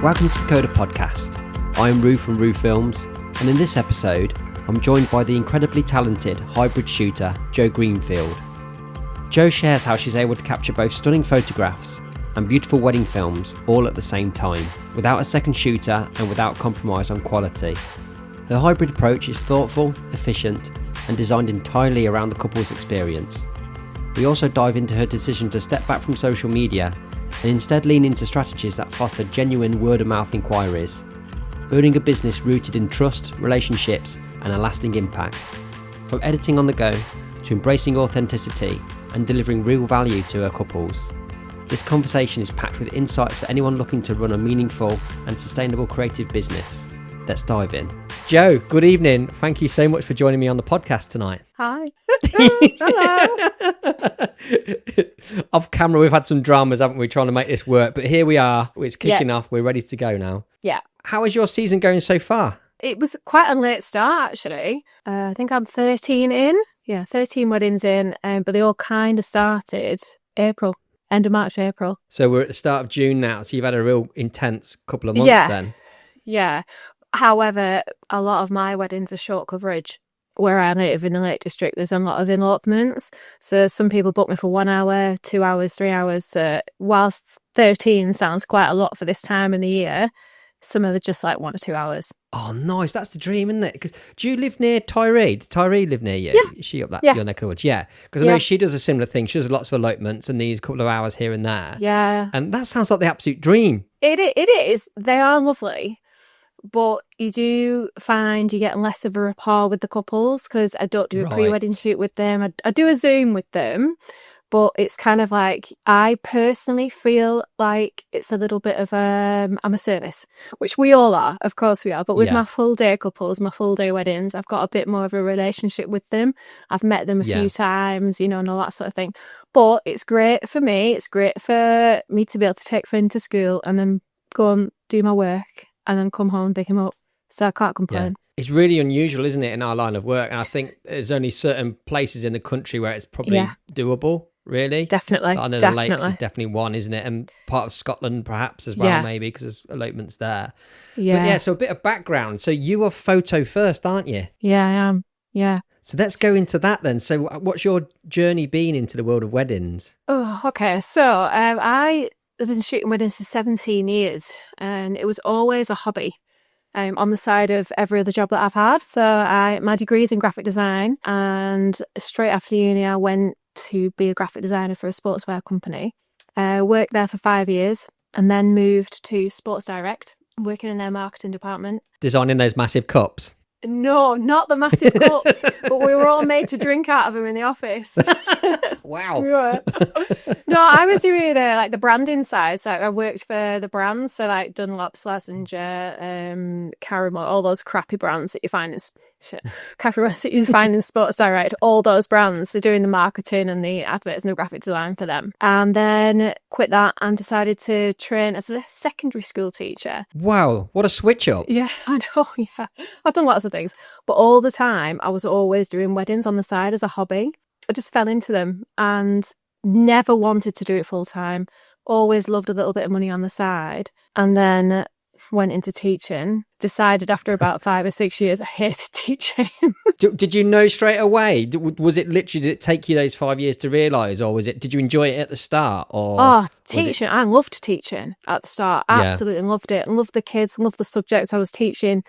Welcome to the Coda podcast. I'm Roo from Roo Films, and in this episode, I'm joined by the incredibly talented hybrid shooter, Jo Greenfield. Jo shares how she's able to capture both stunning photographs and beautiful wedding films all at the same time, without a second shooter and without compromise on quality. Her hybrid approach is thoughtful, efficient, and designed entirely around the couple's experience. We also dive into her decision to step back from social media and instead lean into strategies that foster genuine word-of-mouth inquiries, building a business rooted in trust, relationships, and a lasting impact. From editing on the go to embracing authenticity and delivering real value to her couples. This conversation is packed with insights for anyone looking to run a meaningful and sustainable creative business. Let's dive in. Jo, good evening. Thank you so much for joining me on the podcast tonight. Hi. Hello. Off camera, we've had some dramas, haven't we, trying to make this work? But here we are. It's kicking off. We're ready to go now. Yeah. How is your season going so far? It was quite a late start, actually. I think I'm 13 in. Yeah, 13 weddings in. But they all kind of started April. End of March, April. So we're at the start of June now. So you've had a real intense couple of months then. Yeah. However, a lot of my weddings are short coverage. Where I live in the Lake District, there's a lot of elopements. So some people book me for 1 hour, 2 hours, 3 hours. Whilst 13 sounds quite a lot for this time in the year, some of it just like 1 or 2 hours. Oh, nice. That's the dream, isn't it? 'Cause do you live near Tyree? Did Tyree live near you? Yeah. Is she up that Yeah. your neck of the woods? Yeah. Because I know she does a similar thing. She does lots of elopements and these couple of hours here and there. Yeah. And that sounds like the absolute dream. It is. They are lovely. But you do find you get less of a rapport with the couples because I don't do a pre-wedding shoot with them. I do a Zoom with them, but it's kind of like I personally feel like it's a little bit of I'm a service, which we all are, of course we are. But with my full day couples, my full day weddings, I've got a bit more of a relationship with them. I've met them a few times, and all that sort of thing. But it's great for me. It's great for me to be able to take Finn to school and then go and do my work. And then come home and pick him up. So I can't complain. Yeah. It's really unusual, isn't it, in our line of work? And I think there's only certain places in the country where it's probably doable, really. Definitely. I know the Lakes is definitely one, isn't it? And part of Scotland perhaps as well, maybe, because there's elopements there. Yeah. But so a bit of background. So you are photo first, aren't you? Yeah, I am. Yeah. So let's go into that then. So what's your journey been into the world of weddings? Oh, okay. So I've been shooting weddings for 17 years and it was always a hobby on the side of every other job that I've had. So my degree is in graphic design and straight after uni I went to be a graphic designer for a sportswear company. Worked there for 5 years and then moved to Sports Direct, working in their marketing department. Designing those massive cups? No, not the massive cups, but we were all made to drink out of them in the office. Wow. We were. No, I was doing the branding side. So I worked for the brands, so like Dunlop, Slazenger, Caramel, all those crappy brands that you find in Sports Direct. All those brands, so doing the marketing and the adverts and the graphic design for them. And then quit that and decided to train as a secondary school teacher. Wow, what a switch up. Yeah, I know. Yeah, I've done lots of things, but all the time I was always doing weddings on the side as a hobby. I just fell into them and never wanted to do it full time. Always loved a little bit of money on the side. And then went into teaching. Decided after about 5 or 6 years I hated teaching. Did you know straight away? Was it literally, did it take you those 5 years to realise, or did you enjoy it at the start? Or teaching. I loved teaching at the start. Absolutely loved it. Loved the kids, loved the subjects I was teaching.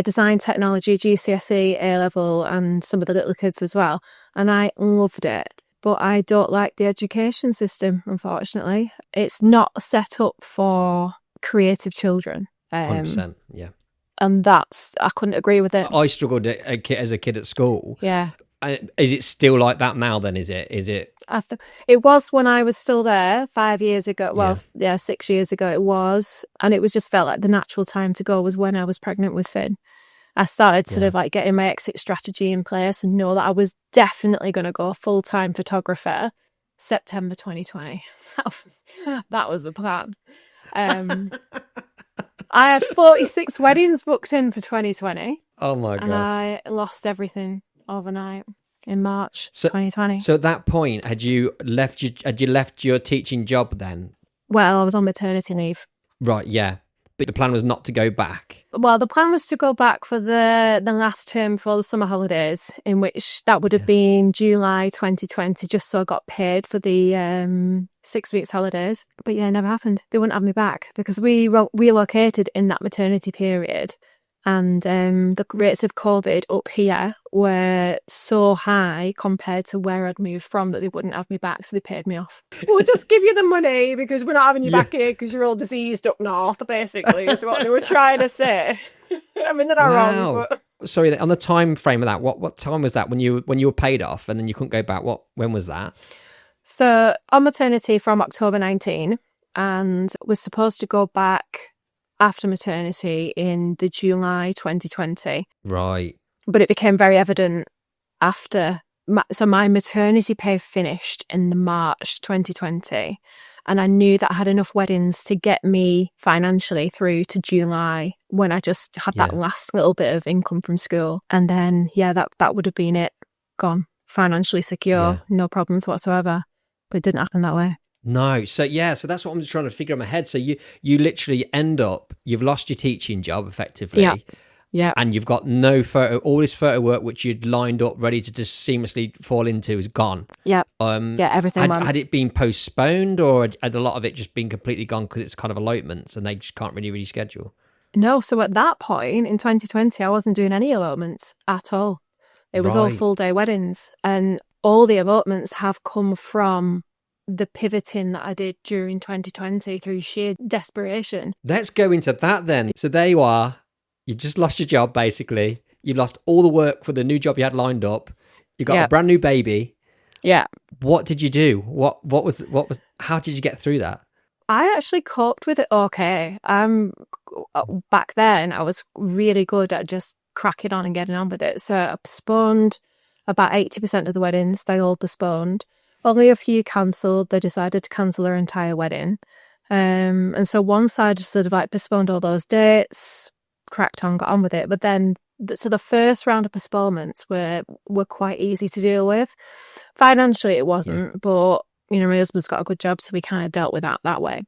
Design technology, GCSE, A-level, and some of the little kids as well. And I loved it. But I don't like the education system, unfortunately. It's not set up for creative children. 100%, yeah. And I couldn't agree with it. I struggled as a kid at school. Yeah. Is it still like that now then, is it? It was when I was still there 5 years ago. Well, 6 years ago it was. And it was just felt like the natural time to go was when I was pregnant with Finn. I started sort of like getting my exit strategy in place and know that I was definitely going to go full-time photographer September 2020. That was the plan. I had 46 weddings booked in for 2020. Oh my gosh. And I lost everything overnight in March 2020. So at that point, had you left your teaching job then? Well, I was on maternity leave. Right, yeah. But the plan was not to go back. Well, the plan was to go back for the last term for the summer holidays, in which that would have been July 2020, just so I got paid for the 6 weeks holidays. But yeah, it never happened. They wouldn't have me back because we relocated in that maternity period. And the rates of COVID up here were so high compared to where I'd moved from that they wouldn't have me back, so they paid me off. We'll just give you the money because we're not having you back here because you're all diseased up north, basically, is what they were trying to say. I mean, they're not wrong. But... Sorry, on the time frame of that, what time was that when you were paid off and then you couldn't go back? When was that? So on maternity from October 19 and was supposed to go back after maternity in the July 2020. Right. But it became very evident after. So my maternity pay finished in the March 2020. And I knew that I had enough weddings to get me financially through to July when I just had that last little bit of income from school. And then, that would have been it. Gone. Financially secure. No problems whatsoever. But it didn't happen that way. No. So that's what I'm just trying to figure in my head. So you literally you've lost your teaching job effectively. Yeah. Yeah. And you've got no photo, all this photo work which you'd lined up ready to just seamlessly fall into is gone. Yeah. Everything had it been postponed or had a lot of it just been completely gone because it's kind of elopements and they just can't really reschedule? No. So at that point in 2020, I wasn't doing any elopements at all. It was all full day weddings. And all the elopements have come from the pivoting that I did during 2020 through sheer desperation. Let's go into that then. So there you are. You've just lost your job, basically. You lost all the work for the new job you had lined up. You got a brand new baby. Yeah. What did you do? What was? How did you get through that? I actually coped with it okay. Back then, I was really good at just cracking on and getting on with it. So I postponed about 80% of the weddings. They all postponed. Only a few cancelled. They decided to cancel their entire wedding. And so once I just sort of like postponed all those dates, cracked on, got on with it. But then, so the first round of postponements were quite easy to deal with. Financially, it wasn't, but, you know, my husband's got a good job, so we kind of dealt with that way.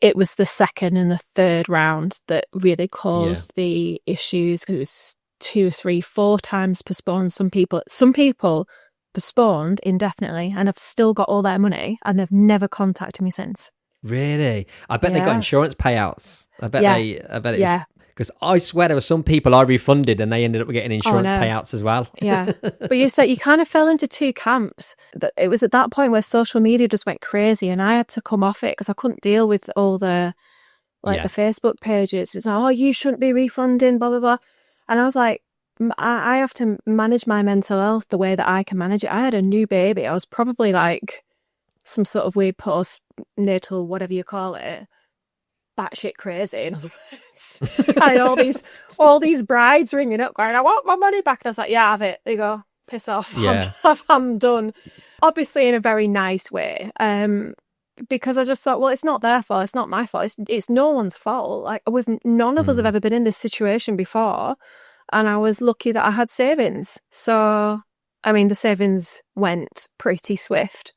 It was the second and the third round that really caused the issues, because it was 2, 3, 4 times postponed. Some people postponed indefinitely and have still got all their money and they've never contacted me since. Really? I bet they got insurance payouts. I bet it's because I swear there were some people I refunded and they ended up getting insurance payouts as well. Yeah. But you said you kind of fell into two camps. It was at that point where social media just went crazy and I had to come off it because I couldn't deal with all the the Facebook pages. It's like, oh, you shouldn't be refunding, blah, blah, blah. And I was like, I have to manage my mental health the way that I can manage it. I had a new baby. I was probably like some sort of weird postnatal, whatever you call it, batshit crazy. And I was like, I had all these brides ringing up going, I want my money back. And I was like, yeah, have it. There you go. Piss off. Yeah. I'm done. Obviously in a very nice way. Because I just thought, well, it's not their fault. It's not my fault. It's no one's fault. Like none of us have ever been in this situation before. And I was lucky that I had savings. So, I mean, the savings went pretty swift,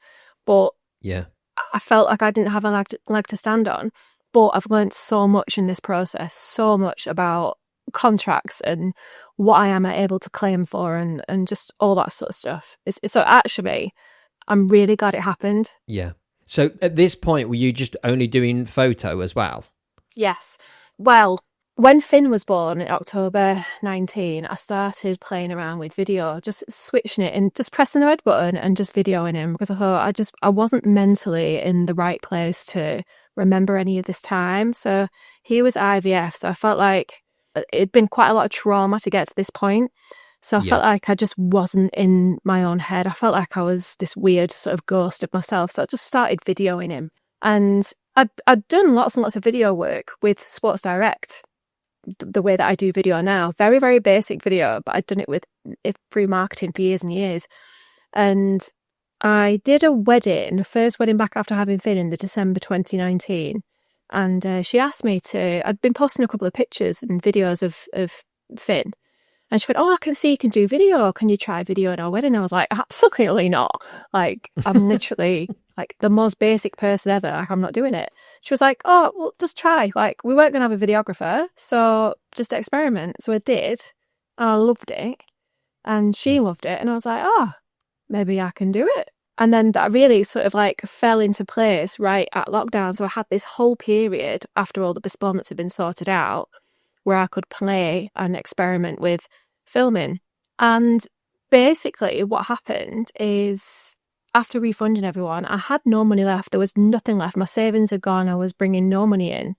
but I felt like I didn't have a leg to stand on. But I've learned so much in this process, so much about contracts and what I am able to claim for and just all that sort of stuff. So actually, I'm really glad it happened. Yeah. So at this point, were you just only doing photo as well? Yes. Well, when Finn was born in October 19, I started playing around with video, just switching it and just pressing the red button and just videoing him because I thought I wasn't mentally in the right place to remember any of this time. So he was IVF, so I felt like it'd been quite a lot of trauma to get to this point. So I felt like I just wasn't in my own head. I felt like I was this weird sort of ghost of myself. So I just started videoing him. And I'd done lots and lots of video work with Sports Direct, the way that I do video now. Very, very basic video, but I'd done it through marketing for years and years. And I did a wedding, first wedding back after having Finn in the December 2019. And she asked me I'd been posting a couple of pictures and videos of Finn. And she went, oh, I can see you can do video. Can you try video at our wedding? I was like, absolutely not. Like, I'm literally like the most basic person ever. Like, I'm not doing it. She was like, oh, well, just try. Like, we weren't going to have a videographer, so just experiment. So I did, and I loved it, and she loved it, and I was like, oh, maybe I can do it. And then that really sort of like fell into place right at lockdown. So I had this whole period after all the postponements had been sorted out where I could play and experiment with filming. And basically what happened is after refunding everyone, I had no money left. There was nothing left. My savings had gone. I was bringing no money in.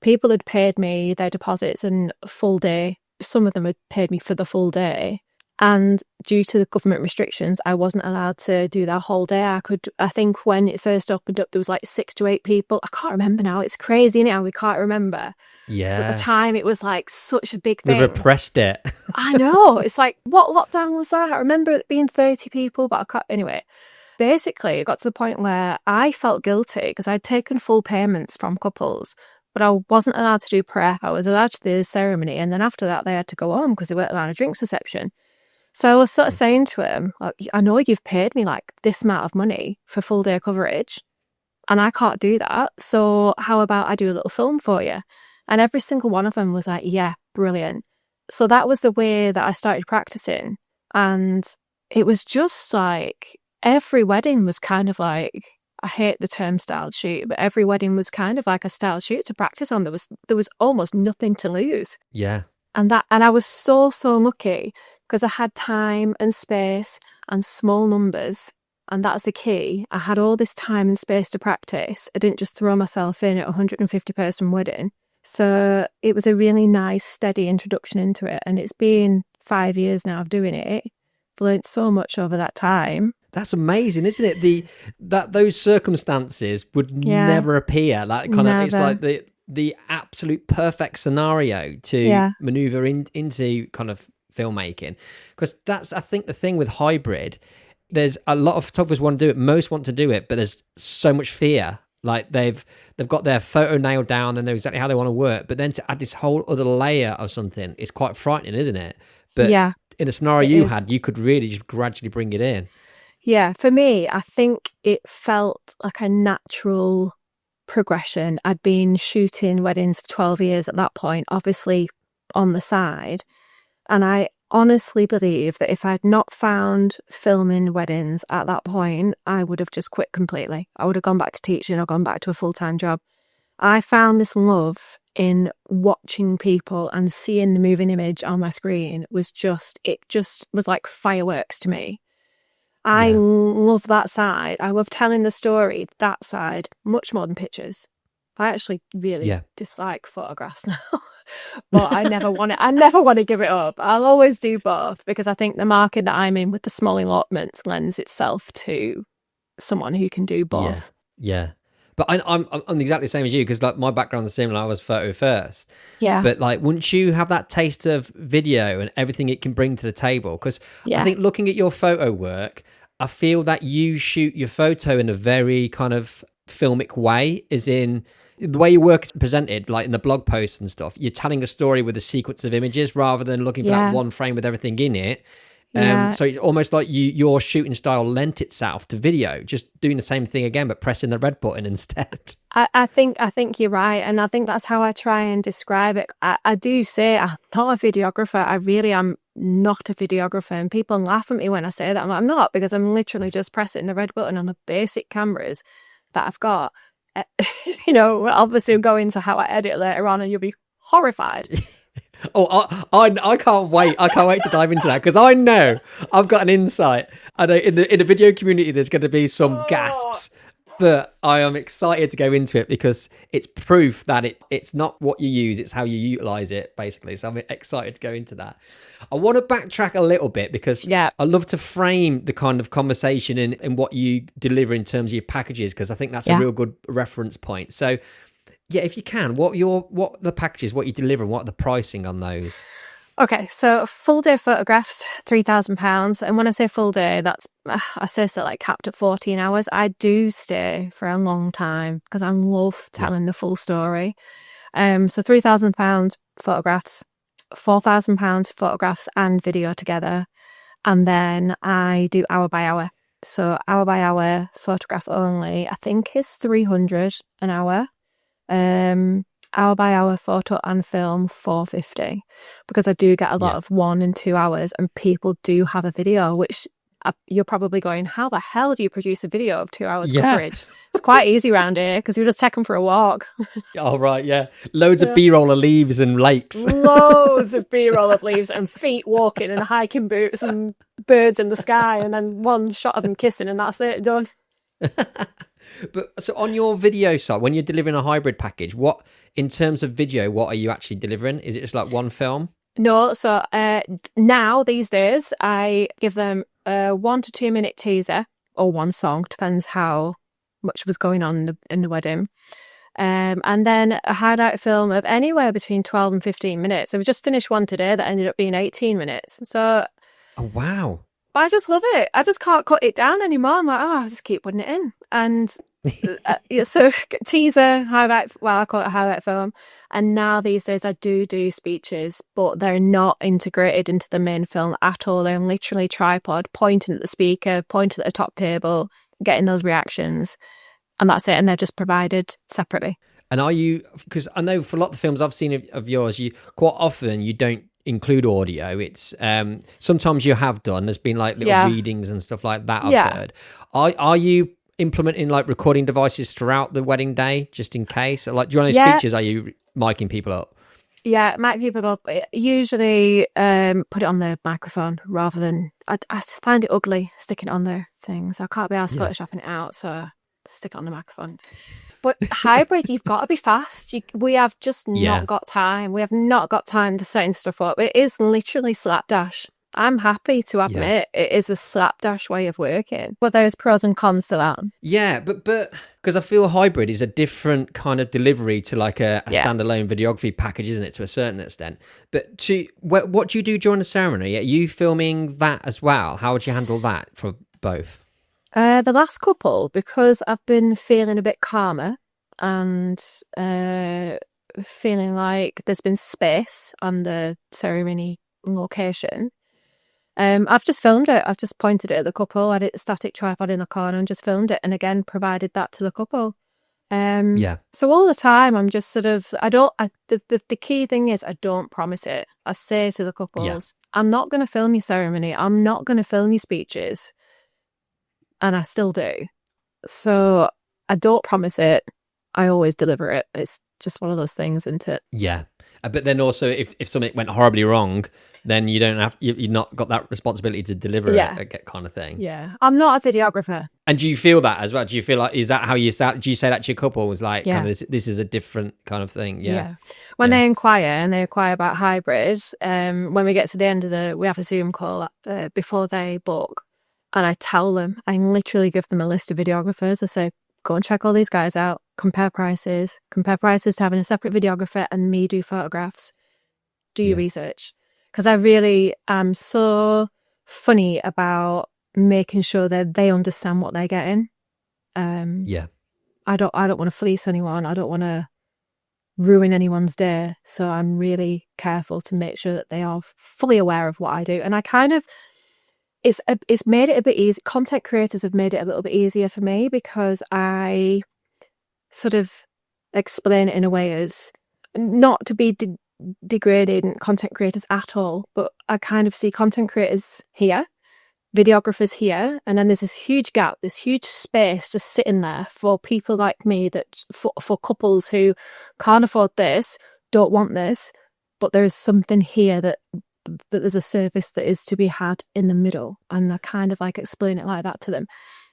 People had paid me their deposits and full day. Some of them had paid me for the full day. And due to the government restrictions, I wasn't allowed to do that whole day. I think when it first opened up, there was like 6 to 8 people. I can't remember now. It's crazy now. We can't remember. Yeah. At the time, it was like such a big thing. We repressed it. I know. It's like, what lockdown was that? I remember it being 30 people, but I can't. Anyway, basically, it got to the point where I felt guilty because I'd taken full payments from couples, but I wasn't allowed to do prep. I was allowed to do the ceremony. And then after that, they had to go home because they weren't allowed a drinks reception. So I was sort of saying to him, I know you've paid me like this amount of money for full day coverage and I can't do that. So how about I do a little film for you? And every single one of them was like, yeah, brilliant. So that was the way that I started practicing. And it was just like every wedding was kind of like, I hate the term style shoot, but every wedding was kind of like a style shoot to practice on. There was almost nothing to lose. Yeah. And I was so lucky because I had time and space and small numbers. And that's the key. I had all this time and space to practice. I didn't just throw myself in at a 150-person wedding. So it was a really nice, steady introduction into it. And it's been 5 years now of doing it. I've learned so much over that time. That's amazing, isn't it? Those circumstances would never appear. That kind of, it's like the absolute perfect scenario to maneuver into kind of filmmaking, because that's, I think, the thing with hybrid. There's a lot of photographers want to do it, most want to do it, but there's so much fear. Like they've got their photo nailed down and know exactly how they want to work, but then to add this whole other layer of something is quite frightening, isn't it? But in the scenario you had, you could really just gradually bring it in. Yeah, for me, I think it felt like a natural progression. I'd been shooting weddings for 12 years at that point, obviously on the side. And I honestly believe that if I'd not found filming weddings at that point, I would have just quit completely. I would have gone back to teaching or gone back to a full-time job. I found this love in watching people and seeing the moving image on my screen was just was like fireworks to me. I love that side. I love telling the story, that side, much more than pictures. I actually really dislike photographs now, but I never want to give it up. I'll always do both because I think the market that I'm in with the small allotments lends itself to someone who can do both. Yeah. But I'm exactly the same as you, because like my background is similar. I was photo first. Yeah. But like once you have that taste of video and everything it can bring to the table, because I think looking at your photo work, I feel that you shoot your photo in a very kind of filmic way, as in the way your work is presented, like in the blog posts and stuff. You're telling a story with a sequence of images rather than looking for that one frame with everything in it. So it's almost like your shooting style lent itself to video, just doing the same thing again, but pressing the red button instead. I think you're right. And I think that's how I try and describe it. I do say I'm not a videographer. I really am not a videographer. And people laugh at me when I say that. I'm not, because I'm literally just pressing the red button on the basic cameras that I've got. Obviously we'll go into how I edit later on and you'll be horrified. I can't wait. I can't wait to dive into that, because I know I've got an insight. I know in the video community there's going to be some gasps, but I am excited to go into it because it's proof that it's not what you use, it's how you utilize it, basically. So I'm excited to go into that. I want to backtrack a little bit because I love to frame the kind of conversation in what you deliver in terms of your packages, because I think that's a real good reference point. So yeah, if you can, what the packages, what you deliver, and what are the pricing on those? Okay, so full day photographs, £3,000. And when I say full day, that's, I say so like capped at 14 hours. I do stay for a long time because I love telling the full story. So £3,000 photographs, £4,000 photographs and video together. And then I do hour by hour. So hour by hour, photograph only, I think is 300 an hour. Hour by hour photo and film, 450, because I do get a lot of 1 and 2 hours, and people do have a video, which you're probably going, how the hell do you produce a video of 2 hours coverage? It's quite easy around here because you just take them for a walk. Oh, right, yeah. Loads of B-roll of leaves and lakes. Loads of B-roll of leaves and feet walking and hiking boots and birds in the sky, and then one shot of them kissing, and that's it, done. But so on your video side, when you're delivering a hybrid package, what, in terms of video, what are you actually delivering? Is it just like one film? No, so now these days I give them a 1 to 2 minute teaser or one song, depends how much was going on in the wedding. And then a highlight film of anywhere between 12 and 15 minutes. So we just finished one today that ended up being 18 minutes. So, oh wow. But I just love it. I just can't cut it down anymore. I'm like, I just keep putting it in. And so teaser, highlight, well, I call it a highlight film. And now these days I do speeches, but they're not integrated into the main film at all. They're literally tripod, pointing at the speaker, pointing at the top table, getting those reactions. And that's it. And they're just provided separately. And are you, because I know for a lot of the films I've seen of yours, you quite often you don't include audio. It's sometimes you have done. There's been like little readings and stuff like that I've heard. Are you implementing like recording devices throughout the wedding day just in case? Like during those speeches, are you miking people up? Yeah, mic people up. Usually put it on the microphone rather than... I find it ugly sticking it on the things. I can't be asked photoshopping it out, so stick it on the microphone. But hybrid, you've got to be fast. We have just not got time. We have not got time to setting stuff up. It is literally slapdash. I'm happy to admit it is a slapdash way of working. But there's pros and cons to that. Yeah, but because I feel hybrid is a different kind of delivery to like a standalone videography package, isn't it, to a certain extent? But what do you do during the ceremony? Are you filming that as well? How would you handle that for both? The last couple, because I've been feeling a bit calmer and feeling like there's been space on the ceremony location, I've just filmed it. I've just pointed it at the couple, had it a static tripod in the corner and just filmed it, and again provided that to the couple. So all the time I'm just sort of, the key thing is I don't promise it. I say to the couples, I'm not going to film your ceremony, I'm not going to film your speeches. And I still do. So I don't promise it. I always deliver it. It's just one of those things, isn't it? Yeah. But then also if something went horribly wrong, then you don't have, you've not got that responsibility to deliver it kind of thing. Yeah. I'm not a videographer. And do you feel that as well? Do you feel like, is that how you start? Do you say that to your couple? Was like, kind of this is a different kind of thing. Yeah. When they inquire about hybrid, when we get to the end of we have a Zoom call before they book. And I tell them, I literally give them a list of videographers. I say, go and check all these guys out, compare prices to having a separate videographer and me do photographs. Do your research. Because I really am so funny about making sure that they understand what they're getting. I don't want to fleece anyone. I don't want to ruin anyone's day. So I'm really careful to make sure that they are fully aware of what I do. And I kind of... It's made it a bit easy. Content creators have made it a little bit easier for me because I sort of explain it in a way as not to be degrading content creators at all, but I kind of see content creators here, videographers here, and then there's this huge gap, this huge space just sitting there for people like me, that for couples who can't afford this, don't want this, but there's something here that there's a service that is to be had in the middle, and I kind of like explain it like that to them.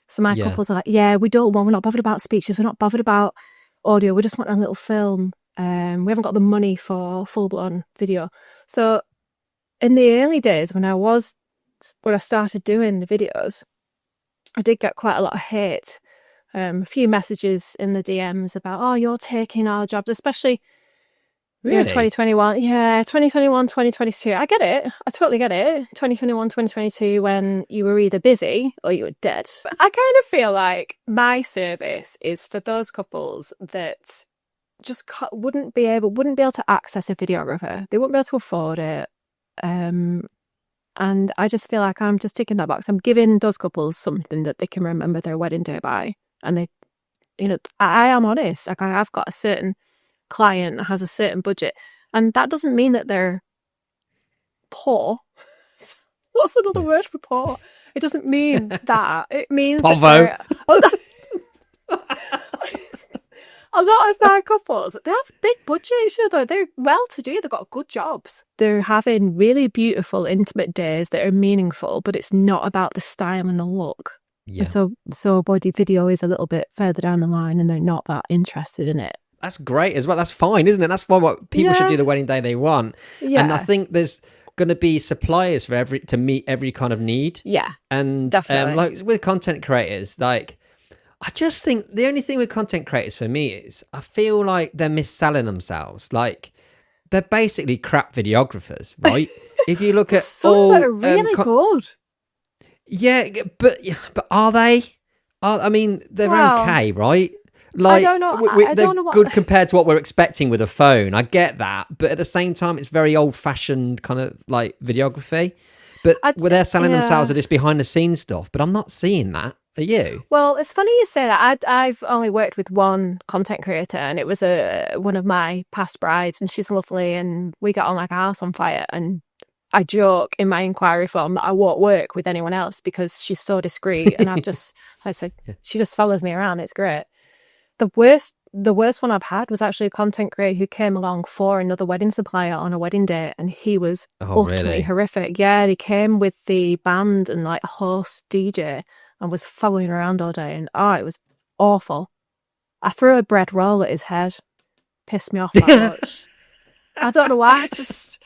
So my couples are like, we're not bothered about speeches, we're not bothered about audio, we just want a little film. We haven't got the money for full-blown video. So in the early days when I started doing the videos, I did get quite a lot of hate. A few messages in the DMs about, oh, you're taking our jobs, especially... Really? 2021. Yeah, 2021, 2022. I get it. I totally get it. 2021, 2022, when you were either busy or you were dead. But I kind of feel like my service is for those couples that just wouldn't be able to access a videographer. They wouldn't be able to afford it. And I just feel like I'm just ticking that box. I'm giving those couples something that they can remember their wedding day by. And they, I am honest. Like I've got a certain client that has a certain budget. And that doesn't mean that they're poor. What's another word for poor? It doesn't mean that. It means Povo. A lot of their couples, they have big budgets, they're well-to-do, they've got good jobs. They're having really beautiful, intimate days that are meaningful, but it's not about the style and the look. Yeah. So body video is a little bit further down the line and they're not that interested in it. That's great as well. That's fine, isn't it? That's fine. What people should do the wedding day they want. Yeah. And I think there's going to be suppliers for to meet every kind of need. Yeah, and like with content creators, like I just think the only thing with content creators for me is I feel like they're misselling themselves. Like they're basically crap videographers, right? If you look at some that are really good. Yeah, but are they? I mean, they're okay, right? Like, I don't know. I they're don't know what... good compared to what we're expecting with a phone. I get that, but at the same time, it's very old-fashioned kind of like videography. But they're selling themselves as this behind-the-scenes stuff. But I'm not seeing that. Are you? Well, it's funny you say that. I've only worked with one content creator, and it was one of my past brides, and she's lovely, and we got on like a house on fire. And I joke in my inquiry form that I won't work with anyone else because she's so discreet, and I said, she just follows me around. It's great. The worst one I've had was actually a content creator who came along for another wedding supplier on a wedding day, and he was utterly horrific. Yeah, he came with the band and like a host DJ and was following around all day, and it was awful. I threw a bread roll at his head. Pissed me off that much. I don't know why. I just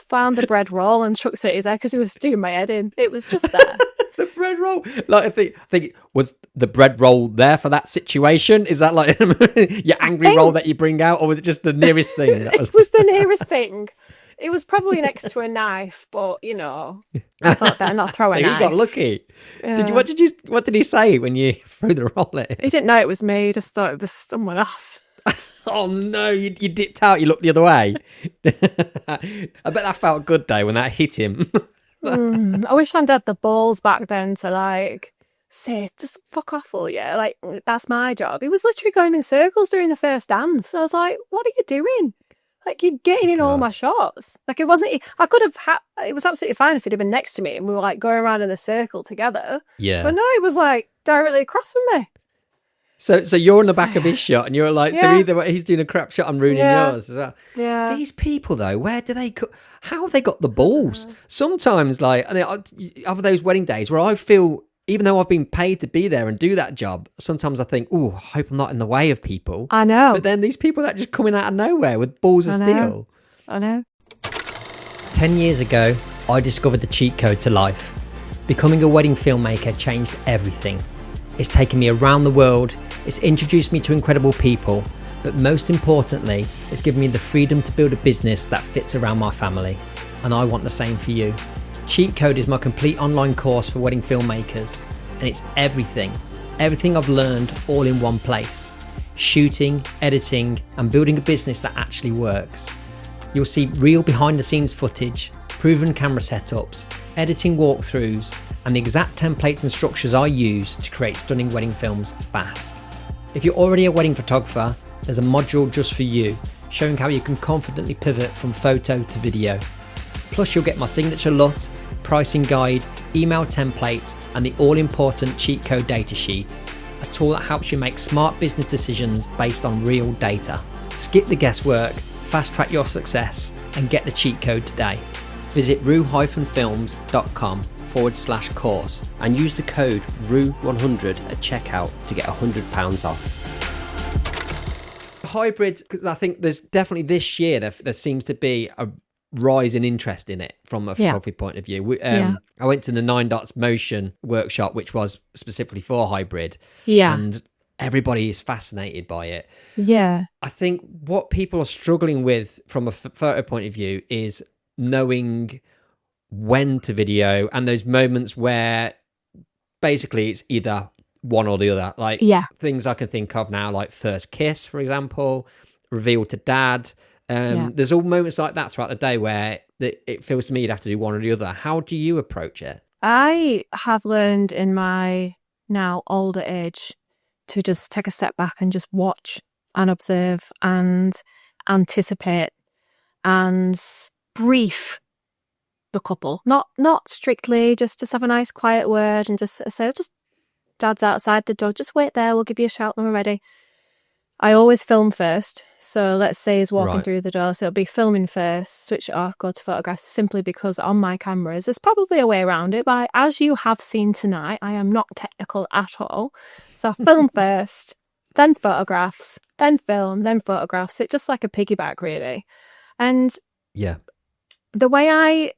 found the bread roll and chucked it at his head because he was doing my head in. It was just there. The bread roll. Like I think was the bread roll there for that situation? Is that like your angry roll that you bring out, or was it just the nearest thing? It was the nearest thing. It was probably next to a knife, but I thought better not throw a knife. So you got lucky. Yeah. What did he say when you threw the roll at him? He didn't know it was me. He just thought it was someone else. Oh no, you dipped out, you looked the other way. I bet that felt good though when that hit him. I wish I'd had the balls back then to like say, just fuck off, will you? Like, that's my job. He was literally going in circles during the first dance. So I was like, what are you doing? Like, you're getting in all my shots. Like, it wasn't, I could have had, it was absolutely fine if he'd have been next to me and we were like going around in a circle together. Yeah. But no, he was like directly across from me. So you're in the back of his shot and you're like, so either way, he's doing a crap shot, I'm ruining yours as well. Yeah. These people though, how have they got the balls? Sometimes like, other those wedding days where I feel, even though I've been paid to be there and do that job, sometimes I think, I hope I'm not in the way of people. I know. But then these people that just coming out of nowhere with balls of steel. I know. 10 years ago, I discovered the cheat code to life. Becoming a wedding filmmaker changed everything. It's taken me around the world, it's introduced me to incredible people, but most importantly, it's given me the freedom to build a business that fits around my family. And I want the same for you. Cheat Code is my complete online course for wedding filmmakers, and it's everything I've learned all in one place. Shooting, editing, and building a business that actually works. You'll see real behind the scenes footage, proven camera setups, editing walkthroughs, and the exact templates and structures I use to create stunning wedding films fast. If you're already a wedding photographer, there's a module just for you, showing how you can confidently pivot from photo to video. Plus you'll get my signature LUT, pricing guide, email template, and the all-important cheat code datasheet, a tool that helps you make smart business decisions based on real data. Skip the guesswork, fast-track your success, and get the cheat code today. Visit roo-films.com/course and use the code ROO100 at checkout to get £100 off. Hybrid, because I think there's definitely this year there seems to be a rise in interest in it from a photography point of view. I went to the 9 Dots Motion workshop, which was specifically for hybrid. Yeah. And everybody is fascinated by it. Yeah. I think what people are struggling with from a photo point of view is knowing when to video and those moments where basically it's either one or the other. Like things I can think of now, like first kiss, for example, reveal to dad, There's all moments like that throughout the day where it feels to me you'd have to do one or the other. How do you approach it? I have learned in my now older age to just take a step back and just watch and observe and anticipate and brief the couple. Not strictly, just have a nice quiet word and just say, just Dad's outside the door, just wait there, we'll give you a shout when we're ready. I always film first. So let's say he's walking through the door. So it'll be filming first, switch it off, go to photographs, simply because on my cameras, there's probably a way around it. But as you have seen tonight, I am not technical at all. So film first, then photographs, then film, then photographs. It's just like a piggyback, really. And the way I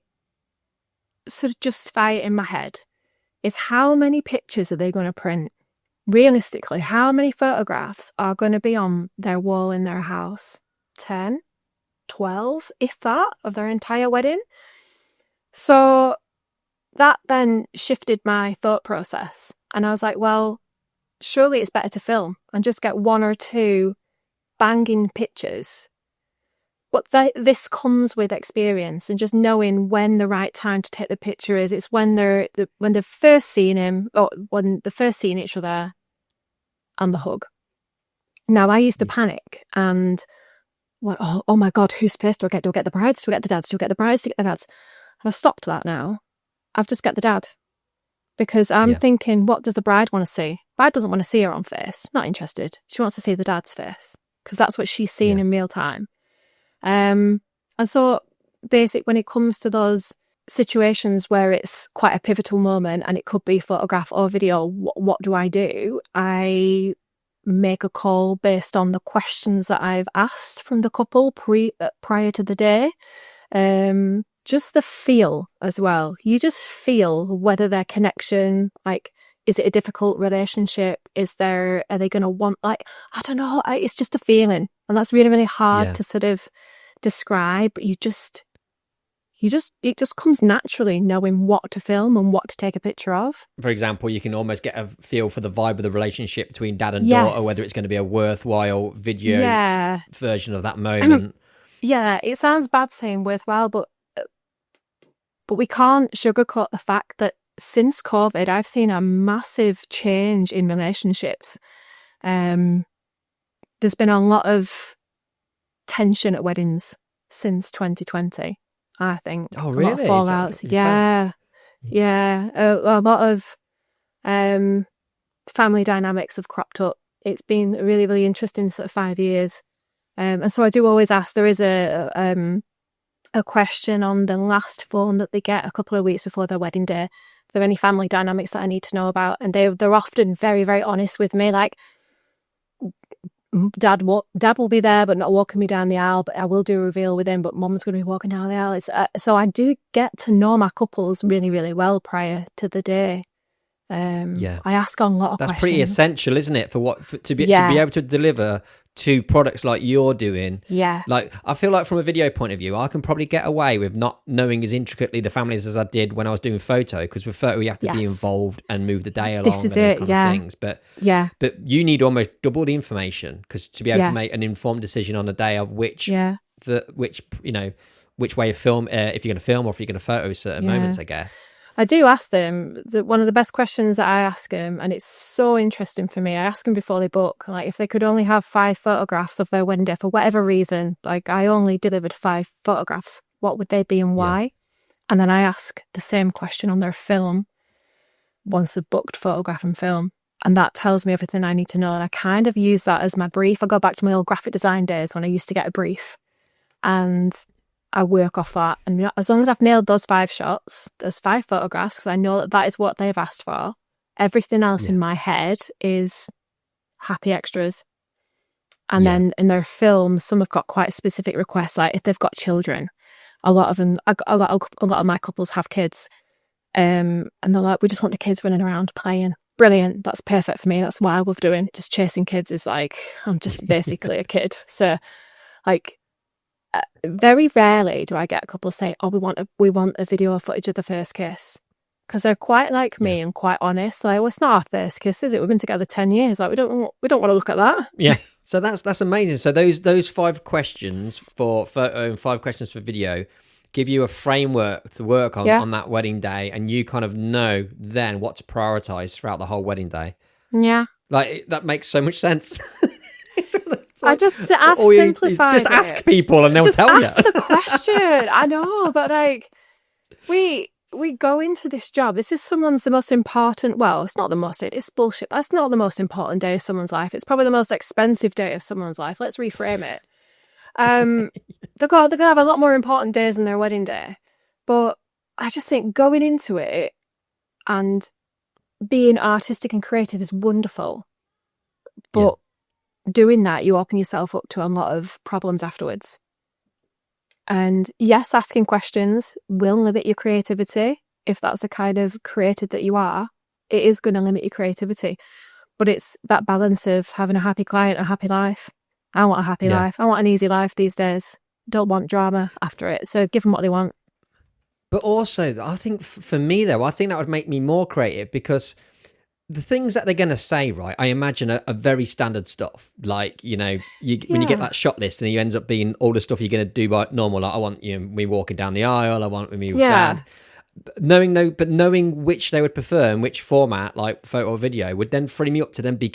sort of justify it in my head is how many pictures are they going to print? Realistically, how many photographs are going to be on their wall in their house? 10, 12, if that, of their entire wedding? So that then shifted my thought process. And I was like, well, surely it's better to film and just get one or two banging pictures. But this comes with experience and just knowing when the right time to take the picture is. It's when they've first seen him, or when they've first seen each other, and the hug. Now, I used to panic and went, oh my God, whose face do I get? Do I get the brides? Do I get the dads? Do I get the brides? Do I get the dads? And I've stopped that now. I've just got the dad. Because I'm thinking, what does the bride want to see? Bride doesn't want to see her own face. Not interested. She wants to see the dad's face. Because that's what she's seeing in real time. And so, when it comes to those situations where it's quite a pivotal moment and it could be photograph or video, what do? I make a call based on the questions that I've asked from the couple prior to the day. Just the feel as well. You just feel whether their connection, like, is it a difficult relationship? Are they going to want, like, I don't know. It's just a feeling. And that's really, really hard to sort of describe. It just comes naturally knowing what to film and what to take a picture of. For example, you can almost get a feel for the vibe of the relationship between dad and daughter, whether it's going to be a worthwhile video version of that moment. It sounds bad saying worthwhile, but we can't sugarcoat the fact that since COVID, I've seen a massive change in relationships. There's been a lot of tension at weddings since 2020. I think. Oh, really? A lot of fallouts. A lot of family dynamics have cropped up. It's been a really, really interesting sort of 5 years. And so I do always ask, there is a question on the last phone that they get a couple of weeks before their wedding day. Are there any family dynamics that I need to know about? And they're often very, very honest with me, like, Dad will be there, but not walking me down the aisle. But I will do a reveal with him. But Mum's going to be walking down the aisle. So I do get to know my couples really, really well prior to the day. I ask on a lot of questions. That's pretty essential, isn't it? To be able to deliver to products like you're doing. Yeah. Like, I feel like from a video point of view, I can probably get away with not knowing as intricately the families as I did when I was doing photo, because with photo you have to be involved and move the day along. This is it, kind of things. But you need almost double the information to be able to make an informed decision on the day of which way of film, if you're going to film or if you're going to photo certain moments, I guess. I do ask them, one of the best questions that I ask them, and it's so interesting for me, I ask them before they book, like, if they could only have 5 photographs of their wedding day for whatever reason, like, I only delivered 5 photographs, what would they be and why? Yeah. And then I ask the same question on their film once they've booked photograph and film. And that tells me everything I need to know. And I kind of use that as my brief. I go back to my old graphic design days when I used to get a brief. And I work off that. And as long as I've nailed those 5 shots, those 5 photographs, because I know that is what they've asked for, everything else in my head is happy extras. And then in their film, some have got quite specific requests, like if they've got children. A lot of my couples have kids. And they're like, we just want the kids running around playing. Brilliant. That's perfect for me. That's what I love doing. Just chasing kids is like, I'm just basically a kid. So, like, very rarely do I get a couple say, "Oh, we want a video footage of the first kiss," because they're quite like me and quite honest. Like, well, it's not our first kiss, is it? We've been together 10 years. Like, we don't want to look at that. Yeah, So that's amazing. So those 5 questions for photo and 5 questions for video give you a framework to work on that wedding day, and you kind of know then what to prioritize throughout the whole wedding day. Yeah. Like, that makes so much sense. It's I've simplified just ask people and they'll tell you. Just ask the question. I know, but like, we go into this job. This is the most important. Well, it's not the most. It's bullshit. That's not the most important day of someone's life. It's probably the most expensive day of someone's life. Let's reframe it. They're gonna have a lot more important days than their wedding day. But I just think going into it and being artistic and creative is wonderful. But doing that, you open yourself up to a lot of problems afterwards. And yes, asking questions will limit your creativity. If that's the kind of creative that you are, it is going to limit your creativity. But it's that balance of having a happy client, a happy life. I want a happy life. I want an easy life these days. Don't want drama after it. So give them what they want. But also, I think for me, though, I think that would make me more creative, because the things that they're going to say, right, I imagine are very standard stuff. Like, you know, when you get that shot list and it ends up being all the stuff you're going to do by normal. Like, I want me walking down the aisle. I want me with dad. Knowing which they would prefer and which format, like photo or video, would then free me up to then be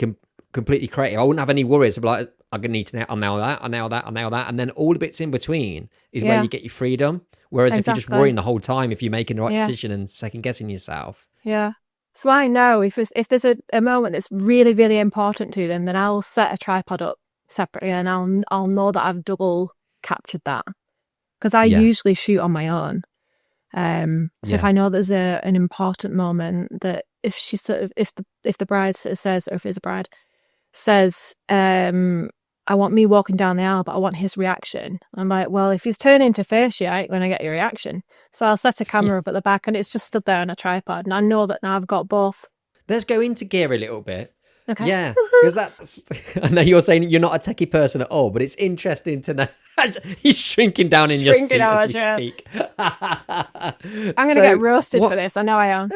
completely creative. I wouldn't have any worries about, like, I'm going to need to nail that. And then all the bits in between is where you get your freedom. Whereas if you're just worrying the whole time, if you're making the right decision and second guessing yourself. Yeah. So I know if there's a moment that's really, really important to them, then I'll set a tripod up separately and I'll know that I've double captured that, because I usually shoot on my own. So if I know there's an important moment, that if she if the bride says, or if it's a bride says, I want me walking down the aisle, but I want his reaction. I'm like, well, if he's turning to face you, I ain't going to get your reaction. So I'll set a camera up at the back and it's just stood there on a tripod. And I know that now I've got both. Let's go into gear a little bit. Okay. Yeah, because that's... I know you're saying you're not a techie person at all, but it's interesting to know. He's shrinking down in your seat as we speak. I'm going to get roasted for this. I know I am.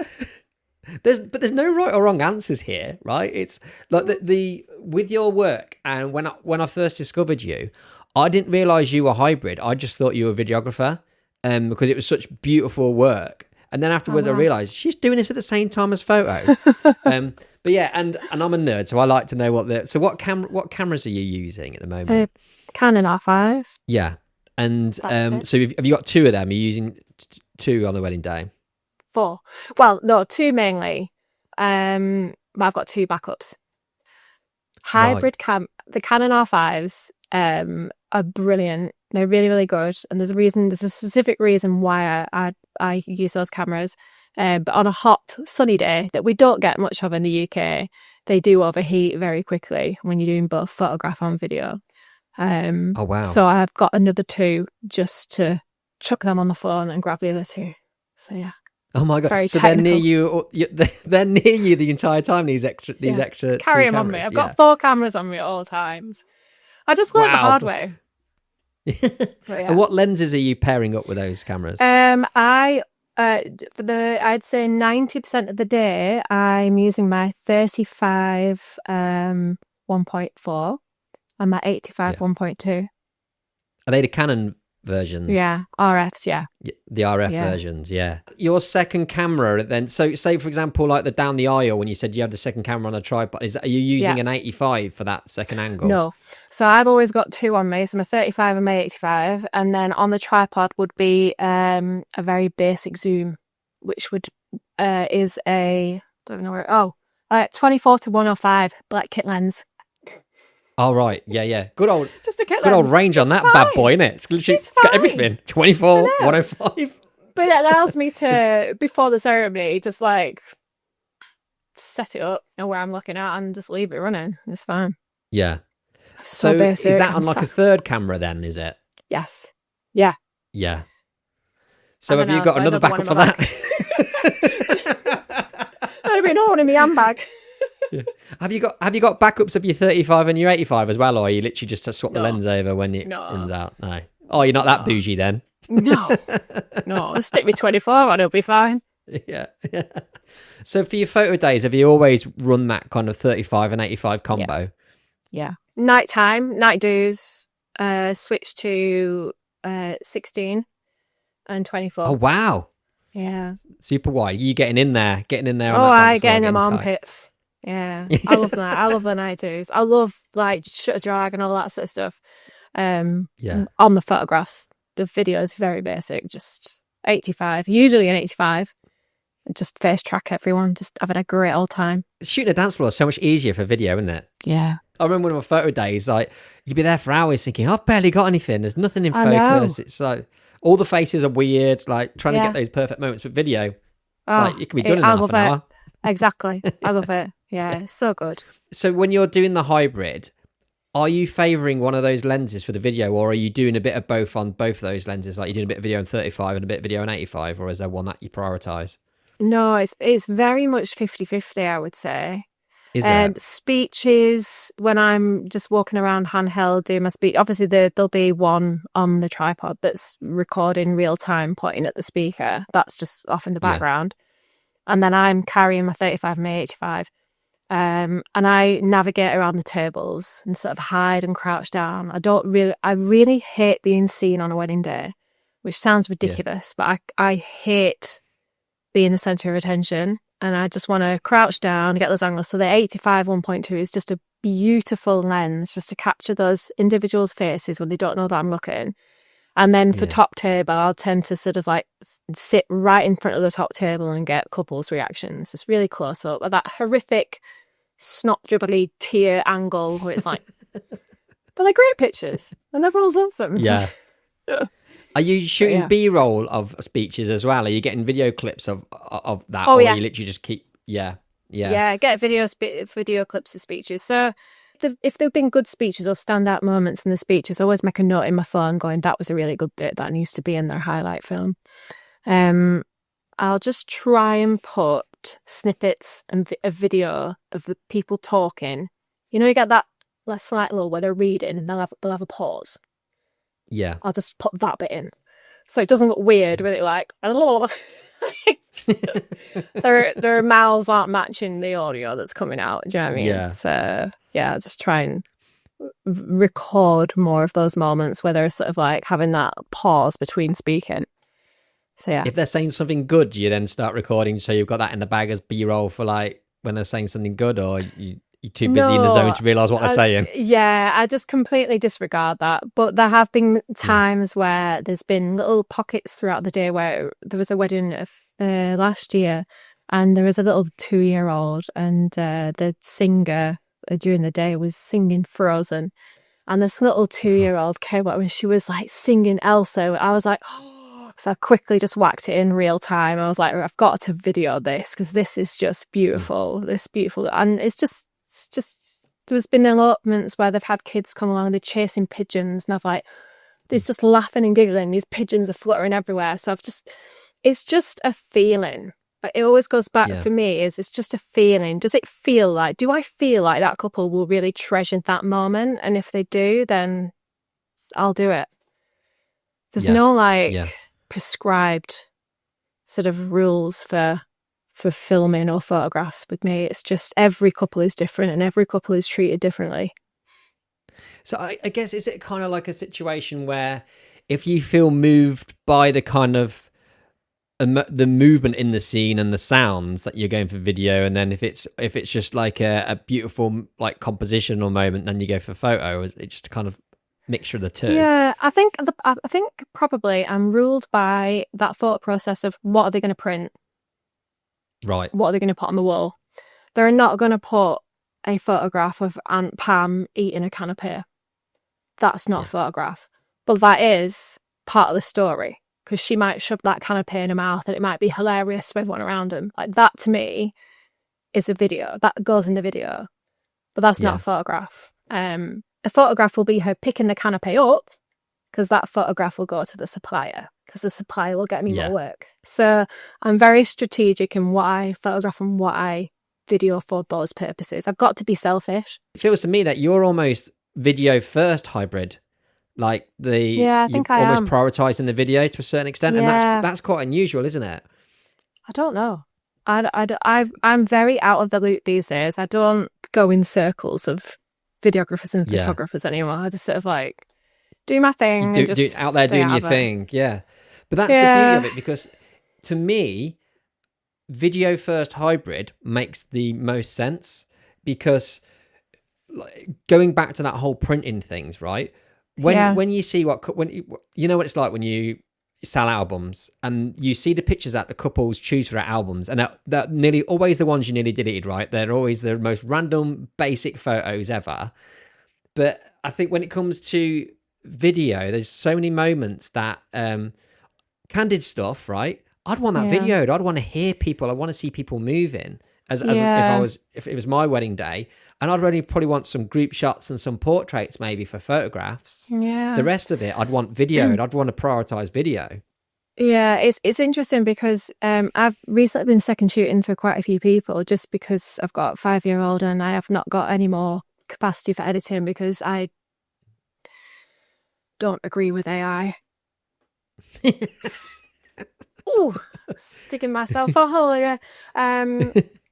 There's no right or wrong answers here, right? It's like the with your work, and when I first discovered you, I didn't realize you were hybrid. I just thought you were a videographer, because it was such beautiful work. And then afterwards, I realized she's doing this at the same time as photo. But yeah, and I'm a nerd, so I like to know what cameras are you using at the moment? Canon R5. Yeah, and so have you got 2 of them? Are you using 2 on the wedding day? 4. Well, no, 2 mainly. I've got 2 backups. Hybrid the Canon R5s are brilliant. They're really, really good. And there's a specific reason why I use those cameras. But on a hot, sunny day that we don't get much of in the UK, they do overheat very quickly when you're doing both photograph and video. Oh, wow. So I've got another 2 just to chuck them on the phone and grab the other 2. So yeah. Oh my god! Very so technical. they're near you. They're near you the entire time. These extra. Carry them on me. I've got 4 cameras on me at all times. I just learned the hard way. And what lenses are you pairing up with those cameras? I'd say 90% of the day I'm using my 35 1.4 and my 85 1.2. Are they the Canon versions? Yeah, RFs, yeah. The RF versions, yeah. Your second camera then, so say for example, like the down the aisle, when you said you have the second camera on a tripod, are you using an 85 for that second angle? No. So I've always got 2 on me, so my 35 and my 85, and then on the tripod would be a very basic zoom, which is a, I don't know where, 24 to 105 black kit lens. Oh, right. Yeah. Good old good old range on that bad boy, innit? It's got everything. 24, 105. But it allows me to, before the ceremony, just like set it up, know where I'm looking at, and just leave it running. It's fine. Yeah. So basic. Is that on like a third camera then, is it? Yes. Yeah. Yeah. So have you got another backup for that? There'd be another one in my handbag. Yeah. Have you got backups of your 35 and your 85 as well, or are you literally just to swap the lens over when it runs out? No. Oh, you're not that bougie then. No. I'll stick with 24 and it'll be fine. Yeah. So for your photo days, have you always run that kind of 35 and 85 combo? Yeah. Nighttime, night do's, switch to 16 and 24. Oh, wow. Yeah. Super wide. You getting in there on that Oh, dance I floor, get in them tight. armpits. Yeah. I love that. I love the night do's. I love like shutter drag and all that sort of stuff. On the photographs. The video is very basic, just 85, usually an 85. Just face track everyone, just having a great old time. Shooting a dance floor is so much easier for video, isn't it? Yeah. I remember one of my photo days, like, you'd be there for hours thinking, I've barely got anything. There's nothing in focus. It's like, all the faces are weird, like, trying to get those perfect moments with video. Like, it can be done in half an hour. Exactly. I love it. Yeah, it's so good. So when you're doing the hybrid, are you favouring one of those lenses for the video, or are you doing a bit of both on both of those lenses? Like, you're doing a bit of video in 35 and a bit of video in 85, or is there one that you prioritise? No, it's very much 50-50, I would say. Is it? Speeches, when I'm just walking around handheld doing my speech, obviously there'll be one on the tripod that's recording real time, pointing at the speaker. That's just off in the background. And then I'm carrying my 35 and my 85. And I navigate around the tables and sort of hide and crouch down. I really hate being seen on a wedding day, which sounds ridiculous, but I hate being the centre of attention, and I just want to crouch down and get those angles. So the 85 1.2 is just a beautiful lens just to capture those individuals' faces when they don't know that I'm looking. And then for top table, I'll tend to sort of like sit right in front of the top table and get couples' reactions, just really close up at that horrific snot dribbly tear angle where it's like, but they're great pictures and everyone loves them. Yeah. Are you shooting B-roll of speeches as well? Are you getting video clips of that? Oh, or yeah. you literally just keep... Yeah, get video clips of speeches. So if there have been good speeches or standout moments in the speeches, I always make a note in my phone going, that was a really good bit, that needs to be in their highlight film. I'll just try and put snippets and a video of the people talking. You know, you get that slight little where they're reading and they'll have a pause. Yeah. I'll just put that bit in, so it doesn't look weird when it like their mouths aren't matching the audio that's coming out. Do you know what I mean? Yeah. So I'll just try and record more of those moments where they're sort of like having that pause between speaking. So yeah. If they're saying something good, do you then start recording so you've got that in the bag as B-roll for like when they're saying something good, or you're too busy in the zone to realise what they're saying? Yeah, I just completely disregard that. But there have been times where there's been little pockets throughout the day where there was a wedding last year and there was a little 2-year-old and the singer during the day was singing Frozen. And this little 2-year-old came up and she was like singing Elsa. I was like, oh, so I quickly just whacked it in real time. I was like, I've got to video this because this is just beautiful. This beautiful. And it's just there's been elopements where they've had kids come along and they're chasing pigeons and I've like, there's just laughing and giggling. These pigeons are fluttering everywhere. So it's just a feeling. It always goes back for me it's just a feeling. Do I feel like that couple will really treasure that moment? And if they do, then I'll do it. There's no prescribed sort of rules for filming or photographs with me. It's just every couple is different and every couple is treated differently. So I guess, is it kind of like a situation where if you feel moved by the kind of the movement in the scene and the sounds that you're going for video, and then if it's just like a beautiful like compositional moment, then you go for photo? Is it just a kind of mixture of the two? Yeah, I think probably I'm ruled by that thought process of what are they going to print? Right. What are they going to put on the wall? They're not going to put a photograph of Aunt Pam eating a canapé. That's not a photograph. But that is part of the story, because she might shove that canapé in her mouth and it might be hilarious to everyone around them. Like, that to me is a video. That goes in the video. But that's not a photograph. The photograph will be her picking the canapé up, because that photograph will go to the supplier, because the supplier will get me more work. So I'm very strategic in what I photograph and what I video for those purposes. I've got to be selfish. It feels to me that you're almost video first hybrid. Like I think I almost prioritizing the video to a certain extent, and that's quite unusual, isn't it? I don't know. I'm very out of the loop these days. I don't go in circles of videographers and Yeah. photographers anymore. I just sort of like do my thing You and do just out there stay doing out your of it. thing. Yeah. But that's the beauty Yeah. of it, because to me, video first hybrid makes the most sense, because going back to that whole printing things, right? When you see when you know what it's like when you sell albums and you see the pictures that the couples choose for their albums, and that nearly always the ones you nearly deleted, right? They're always the most random basic photos ever. But I think when it comes to video, there's so many moments that candid stuff, right? I'd want that videoed. I'd want to hear people. I want to see people moving. As if it was my wedding day, and I'd really probably want some group shots and some portraits maybe for photographs. Yeah. The rest of it, I'd want videoed. I'd want to prioritize video. Yeah, it's interesting because I've recently been second shooting for quite a few people just because I've got a 5-year-old and I have not got any more capacity for editing because I don't agree with AI. Ooh, sticking myself a hole here.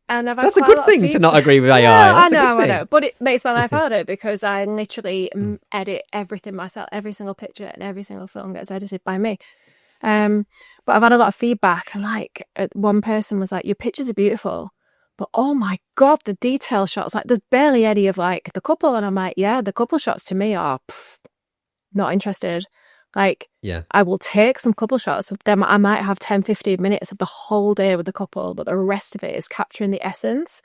And I've had That's a good thing to not agree with AI. Yeah, That's I know, but it makes my life harder because I literally edit everything myself. Every single picture and every single film gets edited by me. But I've had a lot of feedback, and like one person was like, "Your pictures are beautiful, but oh my god, the detail shots! Like, there's barely any of like the couple." And I'm like, "Yeah, the couple shots to me are not interested." Like, I will take some couple shots of them. I might have 10, 15 minutes of the whole day with the couple, but the rest of it is capturing the essence.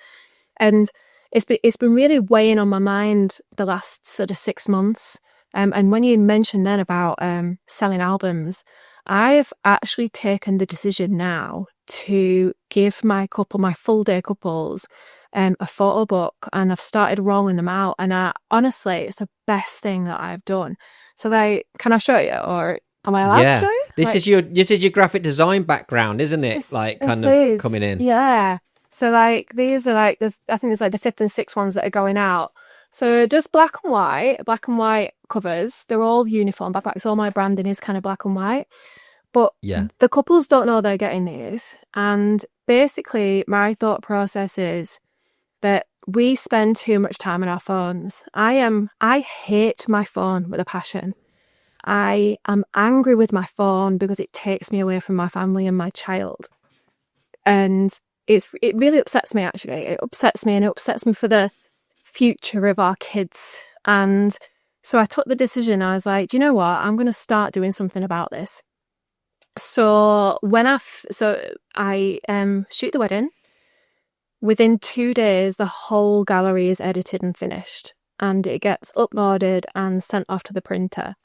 And it's been really weighing on my mind the last sort of 6 months. And when you mentioned then about selling albums, I've actually taken the decision now to give my full day couples, a photo book, and I've started rolling them out. And honestly, it's the best thing that I've done. So, like, can I show you, or am I allowed to show you? This is your graphic design background, isn't it? Like, kind of coming in. Yeah. So, like, these are like I think there's like the 5th and 6th ones that are going out. So just black and white covers. They're all uniform backpacks. All my branding is kind of black and white. But the couples don't know they're getting these. And basically, my thought process is that we spend too much time on our phones. I hate my phone with a passion. I am angry with my phone because it takes me away from my family and my child. And it really upsets me, actually. It upsets me, and it upsets me for the future of our kids. And so I took the decision. I was like, do you know what? I'm going to start doing something about this. So I shoot the wedding. Within 2 days, the whole gallery is edited and finished, and it gets uploaded and sent off to the printer.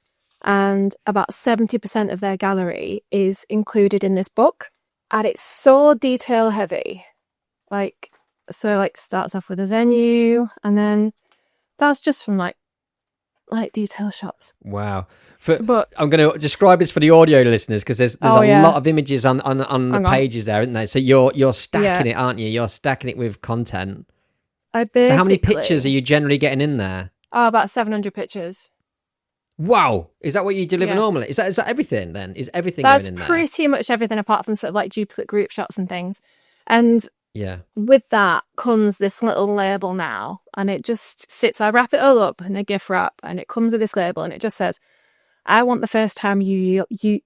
And about 70% of their gallery is included in this book, and it's so detail heavy. Starts off with a venue, and then that's just from like detail shots. Wow. I'm going to describe this for the audio listeners, because there's a lot of images on the pages there, isn't there? So you're stacking it, aren't you? You're stacking it with content. So how many pictures are you generally getting in there? Oh, about 700 pictures. Wow. Is that what you deliver normally? Is that everything then? Is everything That's going in there? That's pretty much everything, apart from sort of like duplicate group shots and things. And yeah, with that comes this little label now, and it just sits. I wrap it all up in a gift wrap, and it comes with this label, and it just says, "I want the first time you view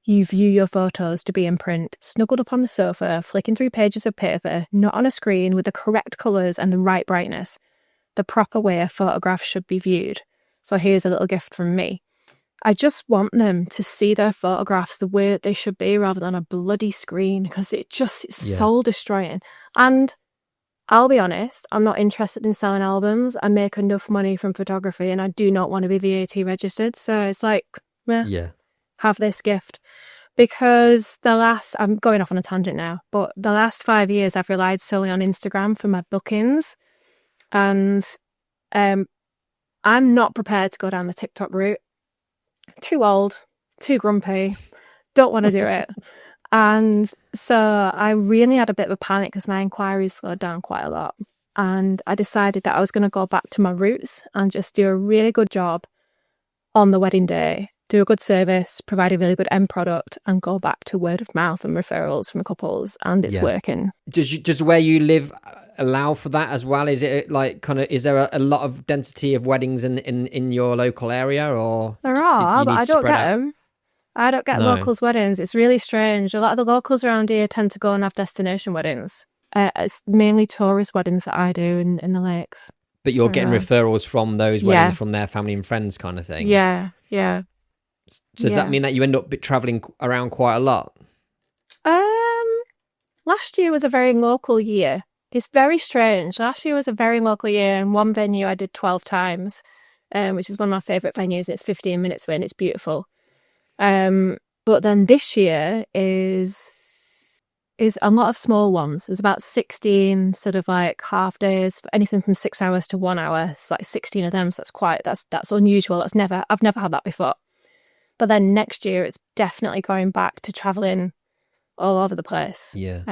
your photos to be in print, snuggled up on the sofa, flicking through pages of paper, not on a screen, with the correct colours and the right brightness, the proper way a photograph should be viewed. So here's a little gift from me." I just want them to see their photographs the way that they should be, rather than a bloody screen, because it's soul destroying. And I'll be honest, I'm not interested in selling albums. I make enough money from photography, and I do not want to be VAT registered. So it's like, have this gift. Because I'm going off on a tangent now, but the last 5 years I've relied solely on Instagram for my bookings. And I'm not prepared to go down the TikTok route. Too old, too grumpy, don't want to do it. And so I really had a bit of a panic because my inquiries slowed down quite a lot. And I decided that I was going to go back to my roots and just do a really good job on the wedding day do a good service, provide a really good end product, and go back to word of mouth and referrals from couples, and it's working. Does where you live allow for that as well? Is it like kind of, is there a lot of density of weddings in your local area, or there are, but I don't get them. I don't get locals' weddings. It's really strange. A lot of the locals around here tend to go and have destination weddings. It's mainly tourist weddings that I do in the lakes. But you're getting referrals from those weddings from their family and friends kind of thing? Yeah. So does that mean that you end up travelling around quite a lot? Last year was a very local year. It's very strange. Last year was a very local year, and one venue I did 12 times, which is one of my favourite venues. It's 15 minutes away and it's beautiful. But then this year is a lot of small ones. There's about 16 sort of like half days, anything from 6 hours to 1 hour. It's like 16 of them. So that's unusual. I've never had that before. But then next year it's definitely going back to traveling all over the place. Yeah.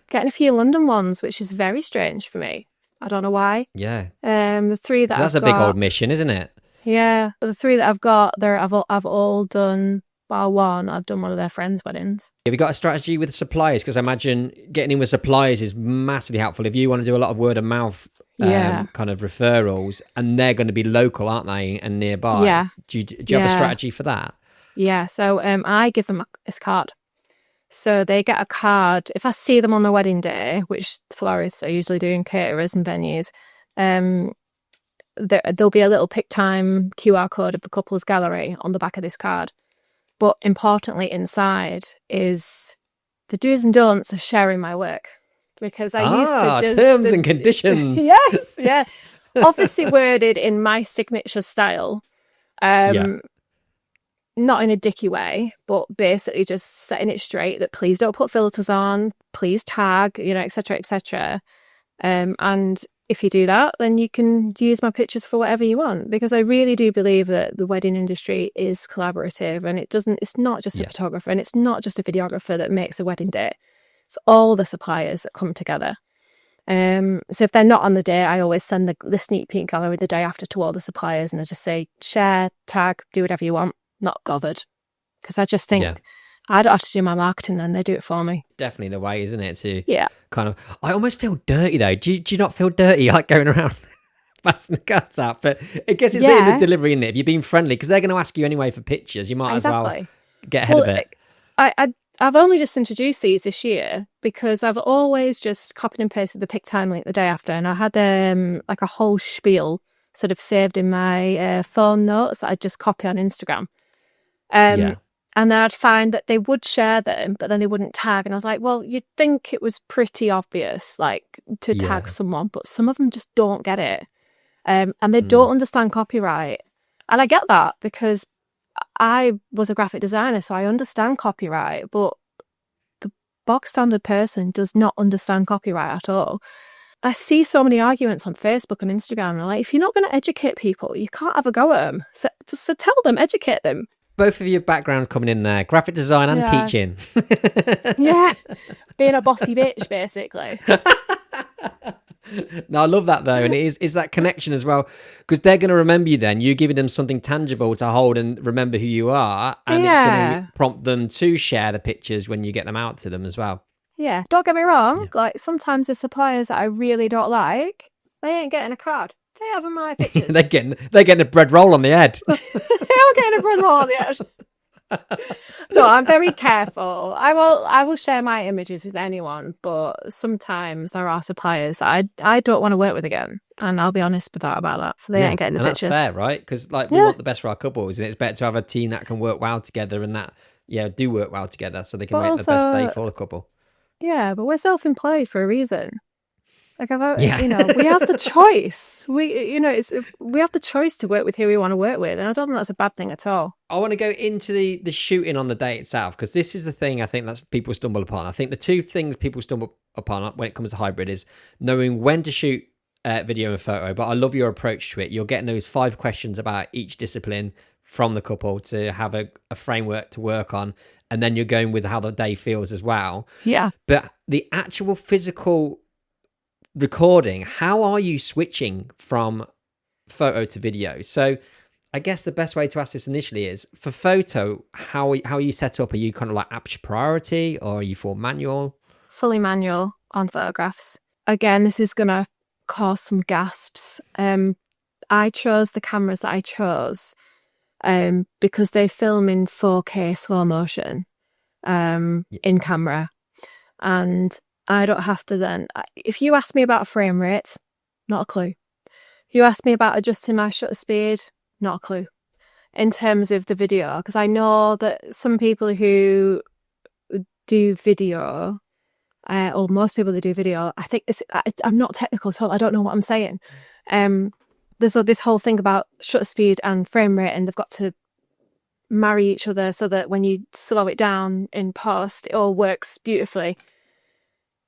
Getting a few London ones, which is very strange for me. I don't know why. Yeah. The three that that's a big old mission, isn't it? Yeah. The three that I've got there, I've all done. Bar one, I've done one of their friends' weddings. Have you got a strategy with suppliers? Because I imagine getting in with suppliers is massively helpful. If you want to do a lot of word of mouth kind of referrals, and they're going to be local, aren't they, and nearby? Yeah. Do you have a strategy for that? Yeah. So I give them a card. So they get a card. If I see them on the wedding day, which florists are usually doing, caterers and venues, there'll be a little pick time QR code of the couple's gallery on the back of this card. But importantly, inside is the do's and don'ts of sharing my work. Because I used to just... terms and conditions. Yes, yeah. Obviously worded in my signature style. Not in a dicky way, but basically just setting it straight that please don't put filters on, please tag, et cetera, et cetera. And if you do that, then you can use my pictures for whatever you want, because I really do believe that the wedding industry is collaborative, and it's not just a photographer and it's not just a videographer that makes a wedding day. It's all the suppliers that come together. So if they're not on the day, I always send the sneak peek gallery the day after to all the suppliers, and I just say, share, tag, do whatever you want, not bothered. Because I just think I don't have to do my marketing then, they do it for me. Definitely the way, isn't it? To kind of, I almost feel dirty though. Do you not feel dirty like going around passing the cards out? But I guess it's the delivery, isn't it? If you're being friendly, because they're going to ask you anyway for pictures, you might as well get ahead of it. I've only just introduced these this year because I've always just copied and pasted the pick time link the day after, and I had like a whole spiel sort of saved in my phone notes that I'd just copy on Instagram. And then I'd find that they would share them, but then they wouldn't tag. And I was like, well, you'd think it was pretty obvious, like, to tag someone, but some of them just don't get it. And they don't understand copyright. And I get that because I was a graphic designer, so I understand copyright, but the bog standard person does not understand copyright at all. I see so many arguments on Facebook and Instagram, and I'm like, if you're not going to educate people, you can't have a go at them. So tell them, educate them. Both of your backgrounds coming in there, graphic design and teaching. Being a bossy bitch, basically. No, I love that though, and it is that connection as well, because they're going to remember you then. You're giving them something tangible to hold and remember who you are, and it's going to prompt them to share the pictures when you get them out to them as well. Yeah, don't get me wrong, like sometimes the suppliers that I really don't like, they ain't getting a card. They have my pictures. they're getting a bread roll on the head. They are getting a bread roll on the head. No, I'm very careful. I will share my images with anyone, but sometimes there are suppliers that I don't want to work with again, and I'll be honest about that. So they ain't getting the pictures. That's fair, right? Because like we want the best for our couples, and it's better to have a team that can work well together and that do work well together, so they can make the best day for the couple. Yeah, but we're self-employed for a reason. Like, we have the choice. We have the choice to work with who we want to work with, and I don't think that's a bad thing at all. I want to go into the shooting on the day itself, because this is the thing I think that people stumble upon. I think the two things people stumble upon when it comes to hybrid is knowing when to shoot video and photo. But I love your approach to it. You're getting those 5 questions about each discipline from the couple to have a framework to work on, and then you're going with how the day feels as well. Yeah. But the actual physical recording, how are you switching from photo to video? So I guess the best way to ask this initially is for photo, how are you set up? Are you kind of like aperture priority or are you full manual? Fully manual on photographs. Again, this is going to cause some gasps. I chose the cameras that I chose because they film in 4K slow motion in camera. And I don't have to then... If you ask me about frame rate, not a clue. If you ask me about adjusting my shutter speed, not a clue. In terms of the video, because I know that some people who do video... or most people that do video, I think I'm not technical at all. I don't know what I'm saying. There's this whole thing about shutter speed and frame rate, and they've got to marry each other so that when you slow it down in post, it all works beautifully.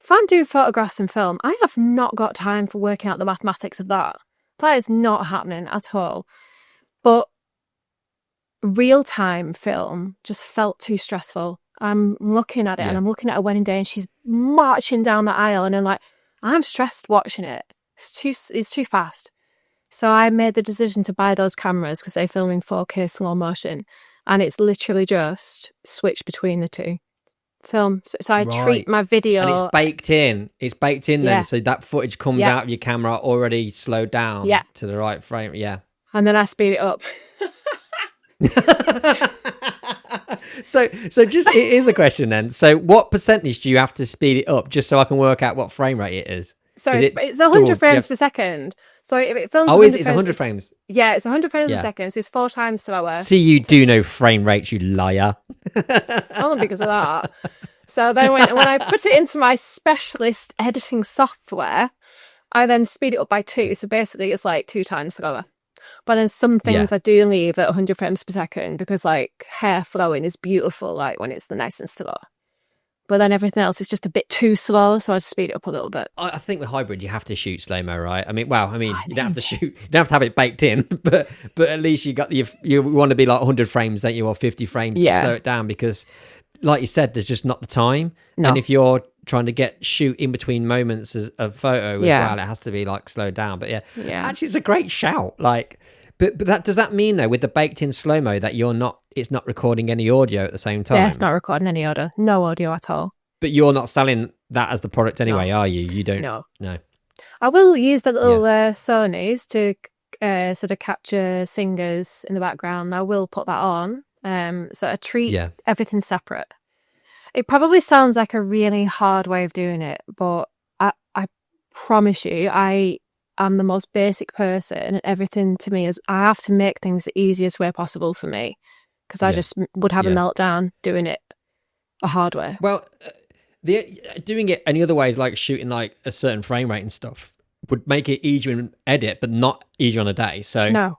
If I'm doing photographs and film, I have not got time for working out the mathematics of that. That is not happening at all. But real-time film just felt too stressful. I'm looking at it and I'm looking at a wedding day and she's marching down the aisle and I'm like, I'm stressed watching it. It's too fast. So I made the decision to buy those cameras because they film in 4K slow motion and it's literally just switch between the two. Film. So I treat my video... And it's baked in. It's baked in then, so that footage comes out of your camera already slowed down to the right frame. Yeah. And then I speed it up. So just it is a question then. So what percentage do you have to speed it up just so I can work out what frame rate it is? So it's 100 frames per second. So if it films... Oh, it's 100 frames? Yeah, it's 100 frames per second. So it's 4 times slower. See, you do know frame rates, you liar. Only because of that. So then when I put it into my specialist editing software, I then speed it up by 2. So basically it's like 2 times slower. But then some things I do leave at 100 frames per second because like hair flowing is beautiful, like when it's the nice and slow. But then everything else is just a bit too slow, so I just speed it up a little bit. I think with hybrid, you have to shoot slow-mo, right? I mean, you don't have to shoot, you don't have to have it baked in, but at least you want to be like 100 frames, don't you, or 50 frames to slow it down because, like you said, there's just not the time. No. And if you're trying to shoot in between moments of photo as well, it has to be like slowed down. But actually, it's a great shout. Like, but that does that mean though, with the baked-in slow-mo, that it's not recording any audio at the same time? Yeah, it's not recording any audio. No audio at all. But you're not selling that as the product anyway, are you? You don't? No. No. I will use the little Sonys to sort of capture singers in the background. I will put that on. So I treat everything separate. It probably sounds like a really hard way of doing it, but I promise you, I am the most basic person, and everything to me is I have to make things the easiest way possible for me because I just would have a meltdown doing it a hard way. Well, doing it any other ways, like shooting like a certain frame rate and stuff, would make it easier in edit, but not easier on a day. So no.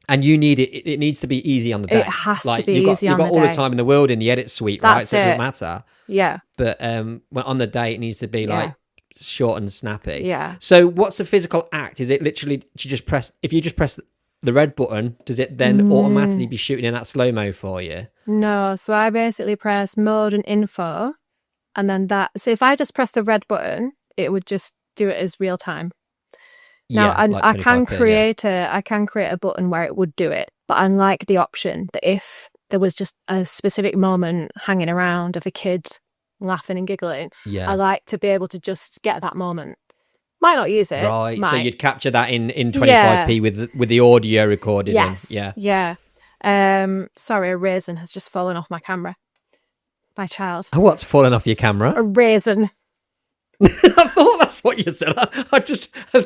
And you need it. It needs to be easy on the day. It has to be easy on the day. You've got all the time in the world in the edit suite, right? So it doesn't matter. Yeah. But on the day, it needs to be like short and snappy. Yeah. So what's the physical act? Is it literally if you just press the red button, does it then automatically be shooting in that slow-mo for you? No. So I basically press mode and info, and then that. So if I just press the red button, it would just do it as real time. Now, I can create a button where it would do it, but I like the option that if there was just a specific moment hanging around of a kid laughing and giggling, I like to be able to just get that moment. Might not use it. Right, so you'd capture that in 25p with the audio recorded. Yes, yeah. Sorry, a raisin has just fallen off my camera. My child. What's fallen off your camera? A raisin. I thought that's what you said.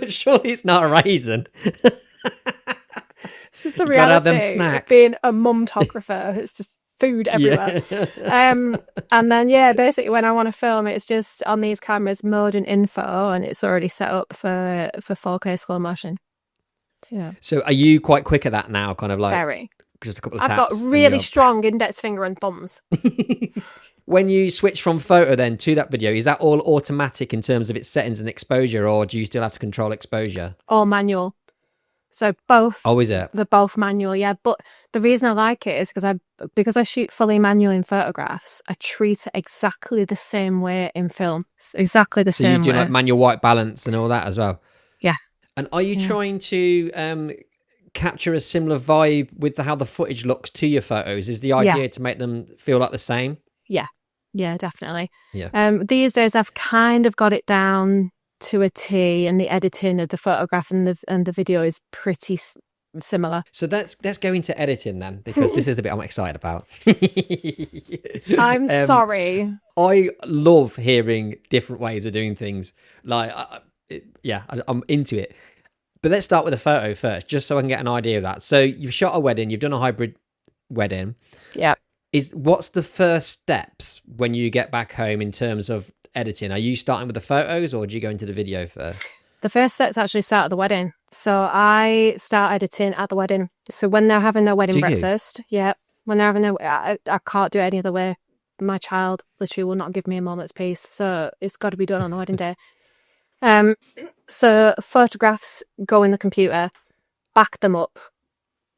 Surely it's not a raisin. This is the reality of being a mumtographer. It's just food everywhere. And then basically when I want to film, it's just on these cameras, mode and info, and it's already set up for 4K slow motion. Yeah. So are you quite quick at that now? Kind of like very. Just a couple of taps. I've got really strong index finger and thumbs. When you switch from photo then to that video, is that all automatic in terms of its settings and exposure, or do you still have to control exposure? All manual. So both. Oh, is it? They're both manual, yeah. But the reason I like it is because I shoot fully manual in photographs, I treat it exactly the same way in film. It's exactly the same way. So you do like manual white balance and all that as well? Yeah. And are you trying to capture a similar vibe with how the footage looks to your photos? Is the idea to make them feel like the same? Yeah, definitely. Yeah. These days I've kind of got it down to a T, and the editing of the photograph and the video is pretty similar. So let's go into editing then, because this is a bit I'm excited about. I'm sorry. I love hearing different ways of doing things. Like, I'm into it. But let's start with a photo first, just so I can get an idea of that. So you've shot a wedding, you've done a hybrid wedding. Yeah. What's the first steps when you get back home in terms of editing? Are you starting with the photos, or do you go into the video first? The first steps actually start at the wedding. So I start editing at the wedding. So when they're having their wedding breakfast, when they're having I can't do it any other way. My child literally will not give me a moment's peace. So it's got to be done on the wedding day. So photographs go in the computer, back them up,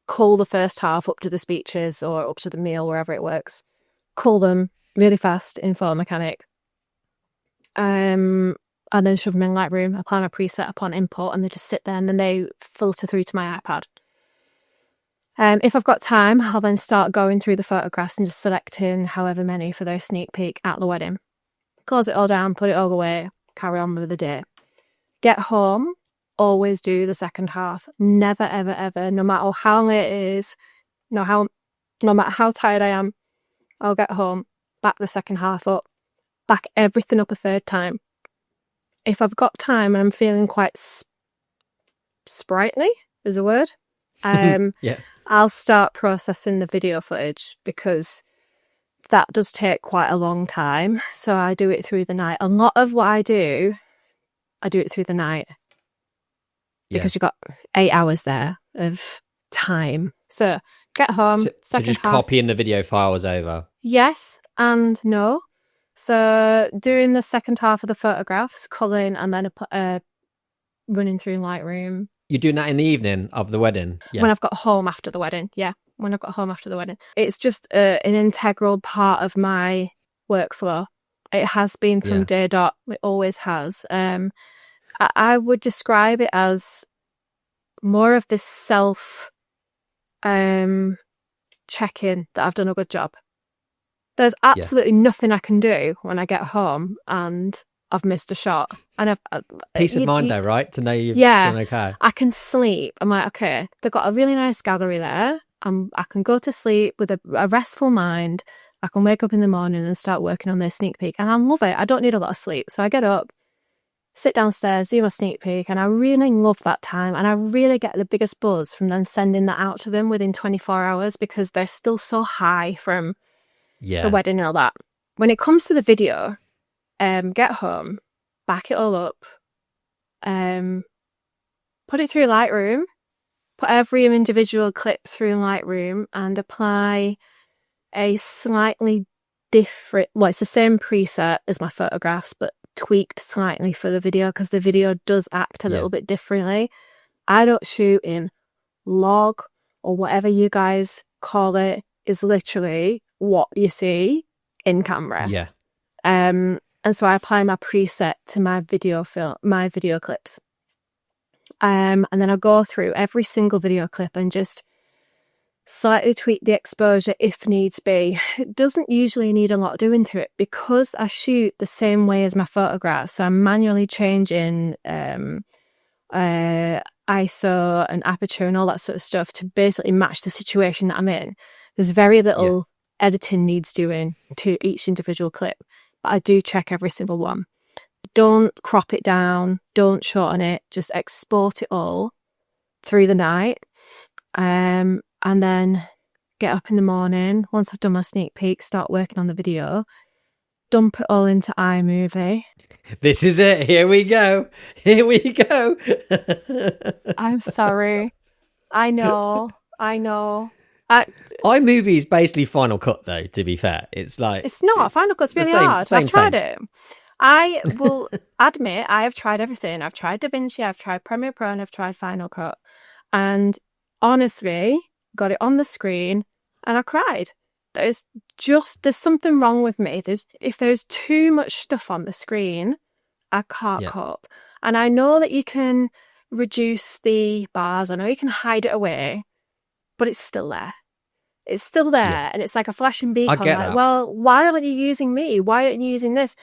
cull the first half up to the speeches or up to the meal, wherever it works. Cull them really fast in Photo Mechanic. And then shove them in Lightroom, apply my preset upon input, and they just sit there, and then they filter through to my iPad. If I've got time, I'll then start going through the photographs and just selecting however many for their sneak peek at the wedding. Close it all down, put it all away, carry on with the day. Get home, always do the second half. Never, ever, ever, no matter how late it is, no matter how tired I am, I'll get home, back the second half up, back everything up a third time. If I've got time and I'm feeling quite sprightly, is a word, I'll start processing the video footage, because that does take quite a long time. So I do it through the night. A lot of what I do it through the night, because you've got 8 hours there of time. So get home, second just half. copying the video files over. Yes and no. So doing the second half of the photographs, culling, and then running through Lightroom. You're doing that in the evening of the wedding? Yeah. When I've got home after the wedding. Yeah, when I've got home after the wedding. It's just an integral part of my workflow. It has been from day dot. It always has. I would describe it as more of this self check-in that I've done a good job. There's absolutely nothing I can do when I get home and I've missed a shot. And I've peace of mind, though, right? To know you've done okay. I can sleep. I'm like, okay, they've got a really nice gallery there. I can go to sleep with a restful mind. I can wake up in the morning and start working on their sneak peek, and I love it. I don't need a lot of sleep, so I get up, sit downstairs, do my sneak peek, and I really love that time. And I really get the biggest buzz from then sending that out to them within 24 hours, because they're still so high from the wedding and all that. When it comes to the video, get home, back it all up, put it through Lightroom, put every individual clip through Lightroom, and apply a slightly different, it's the same preset as my photographs, but tweaked slightly for the video, because the video does act a little bit differently. I don't shoot in log, or whatever you guys call it, is literally what you see in camera. And so I apply my preset to my video clips. And then I go through every single video clip and just slightly tweak the exposure if needs be. It doesn't usually need a lot doing to it, because I shoot the same way as my photographs. So I'm manually changing ISO and aperture and all that sort of stuff to basically match the situation that I'm in. There's very little editing needs doing to each individual clip, but I do check every single one. Don't crop it down, don't shorten it, just export it all through the night. And then get up in the morning, once I've done my sneak peek, start working on the video, dump it all into iMovie. This is it. Here we go. I'm sorry. I know. iMovie is basically Final Cut, though, to be fair. It's like... It's not. Final Cut's really hard. I've tried it. I will admit I have tried everything. I've tried DaVinci, I've tried Premiere Pro, and I've tried Final Cut. And honestly, got it on the screen and I cried. There's something wrong with me. If there's too much stuff on the screen, I can't cope. And I know that you can reduce the bars. I know you can hide it away, but it's still there. It's still there, and it's like a flashing beacon. I get like, that. well, why aren't you using me? Why aren't you using this?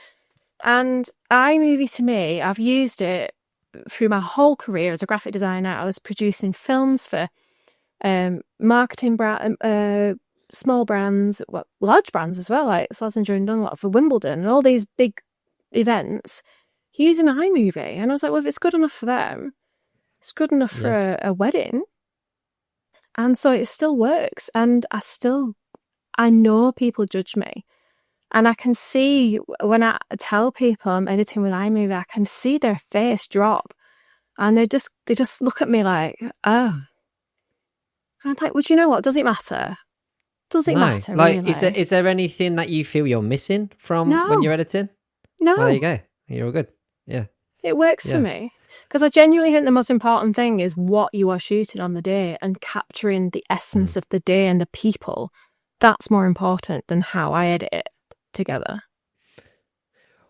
And iMovie, to me, I've used it through my whole career as a graphic designer. I was producing films for marketing small brands, large brands as well, like Slazenger and Dunlop for Wimbledon and all these big events using iMovie. And I was like, well, if it's good enough for them, it's good enough for a wedding. And so it still works. And I know people judge me. And I can see when I tell people I'm editing with iMovie, I can see their face drop. And they just look at me like, oh. And I'm like, well, do you know what? Does it matter? Does it matter? Like, really? is there anything that you feel you're missing from when you're editing? No. Well, there you go. You're all good. Yeah. It works for me. Because I genuinely think the most important thing is what you are shooting on the day and capturing the essence of the day and the people. That's more important than how I edit it together.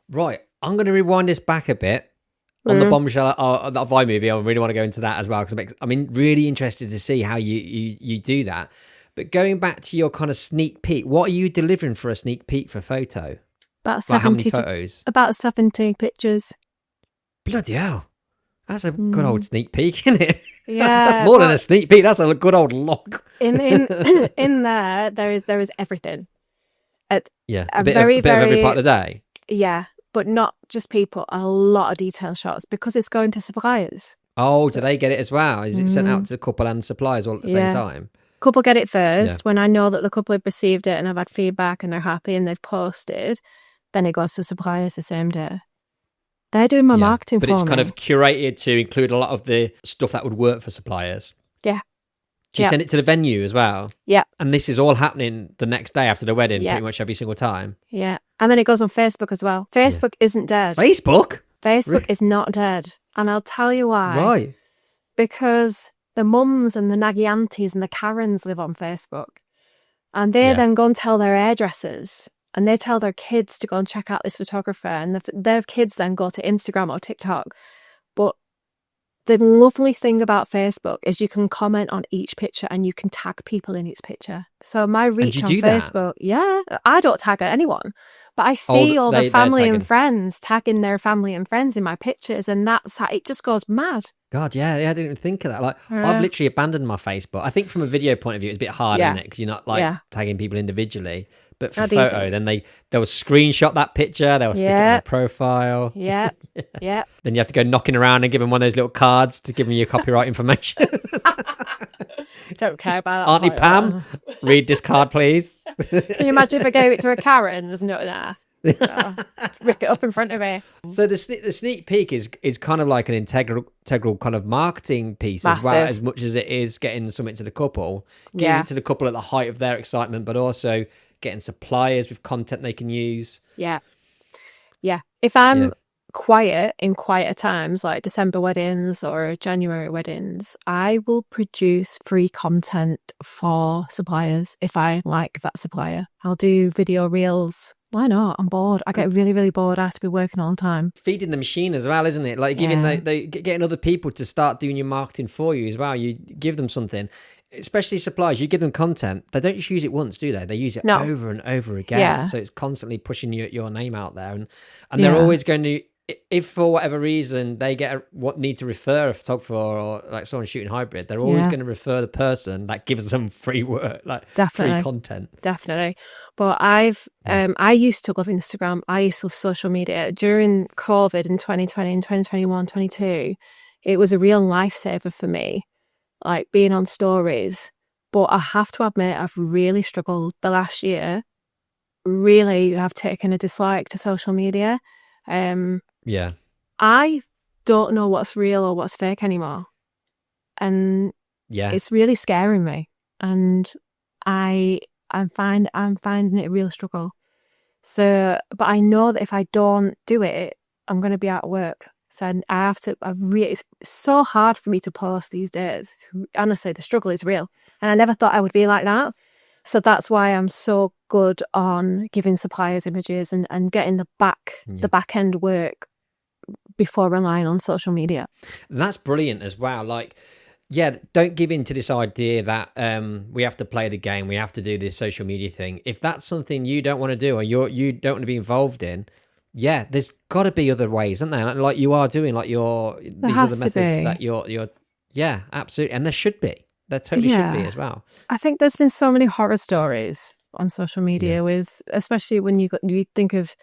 Right. I'm going to rewind this back a bit on the bombshell of iMovie. I really want to go into that as well because I'm really interested to see how you do that. But going back to your kind of sneak peek, what are you delivering for a sneak peek for photo? About 70, like how many photos? About 70 pictures. Bloody hell. That's a good old sneak peek, isn't it? Yeah. That's more than a sneak peek. That's a good old log. in there is everything. A bit of every part of the day. Yeah, but not just people. A lot of detail shots because it's going to suppliers. Oh, do they get it as well? Is it sent out to the couple and suppliers all at the same time? Couple get it first. When I know that the couple have received it and I've had feedback and they're happy and they've posted, then it goes to suppliers the same day. They're doing my marketing for me. But it's kind of curated to include a lot of the stuff that would work for suppliers. Yeah. Do you send it to the venue as well? Yeah. And this is all happening the next day after the wedding, pretty much every single time? Yeah. And then it goes on Facebook as well. Facebook isn't dead. Facebook? Facebook is not dead. And I'll tell you why. Right. Because the mums and the naggy aunties and the Karens live on Facebook. And they then go and tell their hairdressers. And they tell their kids to go and check out this photographer. And their kids then go to Instagram or TikTok. But the lovely thing about Facebook is you can comment on each picture and you can tag people in each picture. So my reach on Facebook, I don't tag anyone. But I see all the family and friends tagging their family and friends in my pictures. And that's how it just goes mad. God, I didn't even think of that. Like, I've literally abandoned my Facebook. I think from a video point of view, it's a bit harder, isn't it? Because you're not tagging people individually. But for photo, then they'll screenshot that picture, they'll stick it in their profile. Yeah, yeah. Then you have to go knocking around and give them one of those little cards to give them your copyright information. Don't care about that. Auntie Pam, read this card, please. Can you imagine if I gave it to a Karen? There's nothing there. Rip it up in front of me. So the sneak peek is kind of like an integral kind of marketing piece as well, as much as it is getting something to the couple, giving it to the couple at the height of their excitement, but also getting suppliers with content they can use. Yeah. If I'm quiet in quieter times, like December weddings or January weddings, I will produce free content for suppliers if I like that supplier. I'll do video reels. Why not? I'm bored. I get really, really bored. I have to be working all the time. Feeding the machine as well, isn't it? Like giving getting other people to start doing your marketing for you as well. You give them something, especially suppliers. You give them content. They don't just use it once, do they? They use it over and over again. Yeah. So it's constantly pushing your name out there, and they're always going to. If for whatever reason they need to refer a photographer or like someone shooting hybrid, they're always going to refer the person that gives them free work, like free content. Definitely. But I used to love Instagram. I used to love social media. During COVID in 2020 and 2021, 22, it was a real lifesaver for me, like being on stories. But I have to admit, I've really struggled the last year. Really have taken a dislike to social media. I don't know what's real or what's fake anymore. And it's really scaring me. And I'm finding it a real struggle. So, but I know that if I don't do it, I'm going to be out of work. So it's so hard for me to post these days. Honestly, the struggle is real. And I never thought I would be like that. So that's why I'm so good on giving suppliers images and getting the back end work before relying on social media. And that's brilliant as well. Like, yeah, don't give in to this idea that we have to play the game, we have to do this social media thing. If that's something you don't want to do or you don't want to be involved in, yeah, there's got to be other ways, isn't there? Like you are doing, like these other methods that you're. Yeah, absolutely, and there should be. There totally should be as well. I think there's been so many horror stories on social media with, especially when you think of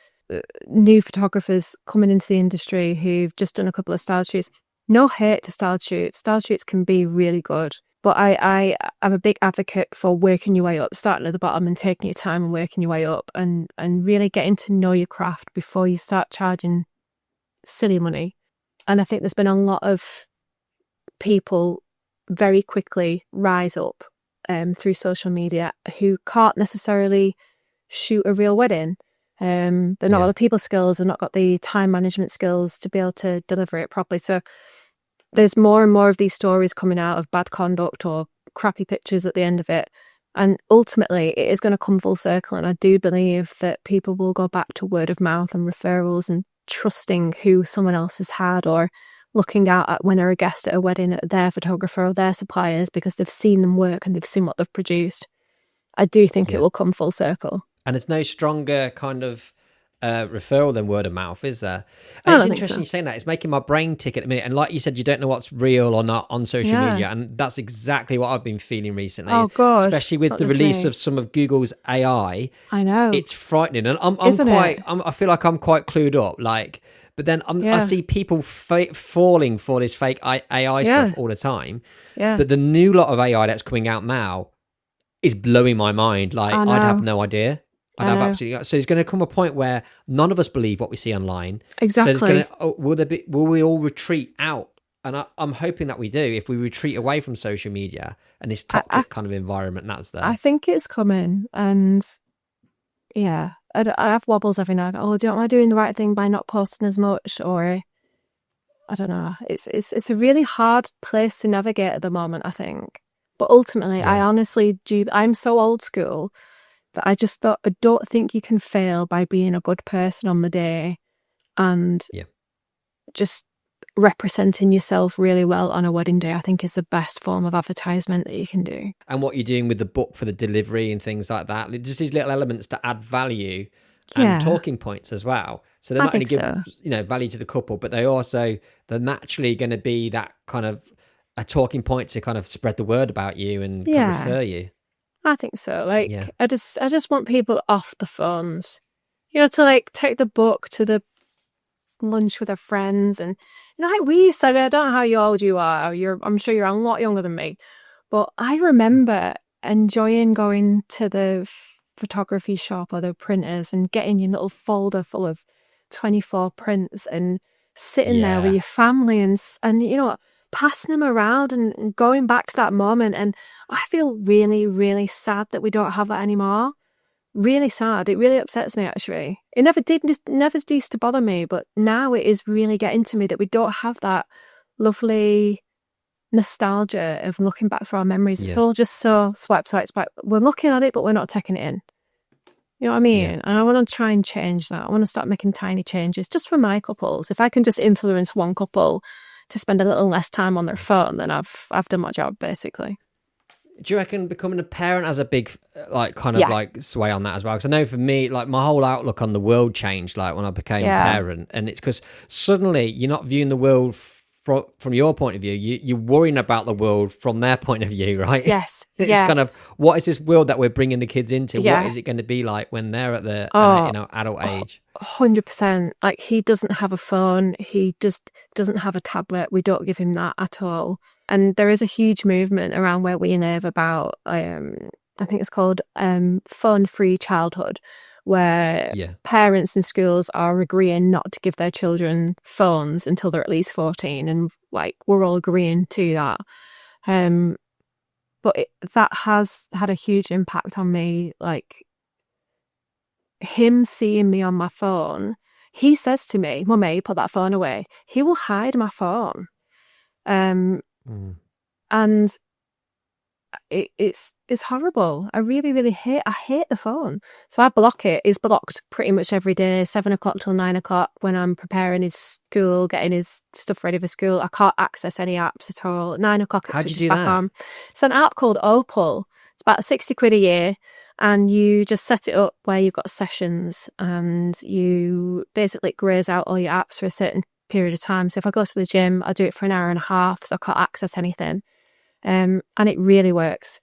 new photographers coming into the industry who've just done a couple of style shoots. No hate to style shoots. Style shoots can be really good. But I'm a big advocate for working your way up, starting at the bottom and taking your time and working your way up and really getting to know your craft before you start charging silly money. And I think there's been a lot of people very quickly rise up through social media who can't necessarily shoot a real wedding. They're not got the people skills, they've not got the time management skills to be able to deliver it properly. So there's more and more of these stories coming out of bad conduct or crappy pictures at the end of it. And ultimately, it is going to come full circle. And I do believe that people will go back to word of mouth and referrals and trusting who someone else has had, or looking out at when they're a guest at a wedding at their photographer or their suppliers because they've seen them work and they've seen what they've produced. I do think it will come full circle. And there's no stronger kind of referral than word of mouth, is there? And it's interesting you saying that. It's making my brain tick at the minute. And like you said, you don't know what's real or not on social media. And that's exactly what I've been feeling recently. Oh, God. Especially with the release of some of Google's AI. I know. It's frightening. And I feel like I'm quite clued up. Like, but then I see people falling for this fake AI stuff all the time. Yeah. But the new lot of AI that's coming out now is blowing my mind. Like, I'd have no idea. I'd have absolutely. So there's going to come a point where none of us believe what we see online. Exactly. So will we all retreat out? And I'm hoping that we do. If we retreat away from social media and this toxic kind of environment that's there. I think it's coming. And yeah, I have wobbles every now. Am I doing the right thing by not posting as much? Or I don't know. It's a really hard place to navigate at the moment, I think. But ultimately, I honestly do. I'm so old school that I just thought, I don't think you can fail by being a good person on the day and just representing yourself really well on a wedding day. I think is the best form of advertisement that you can do. And what you're doing with the book for the delivery and things like that, just these little elements to add value and talking points as well. So they not only give value to the couple, but they're naturally going to be that kind of a talking point to kind of spread the word about you and kind of refer you. I think so. Like, I just want people off the phones, to like take the book to the lunch with their friends. And like we used to, I don't know how old you are. I'm sure you're a lot younger than me, but I remember enjoying going to the photography shop or the printers and getting your little folder full of 24 prints and sitting there with your family and passing them around and going back to that moment. And I feel really, really sad that we don't have that anymore. Really sad. It really upsets me, actually. It never used to bother me, but now it is really getting to me that we don't have that lovely nostalgia of looking back through our memories. It's all just so swipe. We're looking at it, but we're not taking it in. You know what I mean? Yeah. And I want to try and change that. I want to start making tiny changes just for my couples. If I can just influence one couple to spend a little less time on their phone, then I've done my job, basically. Do you reckon becoming a parent has a big sway on that as well? Because I know for me, like my whole outlook on the world changed like when I became a parent, and it's because suddenly you're not viewing the world from your point of view. You're worrying about the world from their point of view, right? Yes. It's kind of, what is this world that we're bringing the kids into? What is it going to be like when they're at the adult age? 100%. Like, he doesn't have a phone. He just doesn't have a tablet. We don't give him that at all. And there is a huge movement around where we live about, I think it's called phone-free childhood, where parents in schools are agreeing not to give their children phones until they're at least 14. And like, we're all agreeing to that. But that has had a huge impact on me. Like, him seeing me on my phone, he says to me, "Mummy, put that phone away." He will hide my phone. And it's horrible. I really hate the phone. So I block it. It's blocked pretty much every day, 7 o'clock till 9 o'clock when I'm preparing his school, getting his stuff ready for school. I can't access any apps at all. At 9 o'clock, it switches back on. It's an app called Opal. It's about £60 a year. And you just set it up where you've got sessions and you basically graze out all your apps for a certain period of time. So if I go to the gym, I do it for an hour and a half, so I can't access anything. And it really works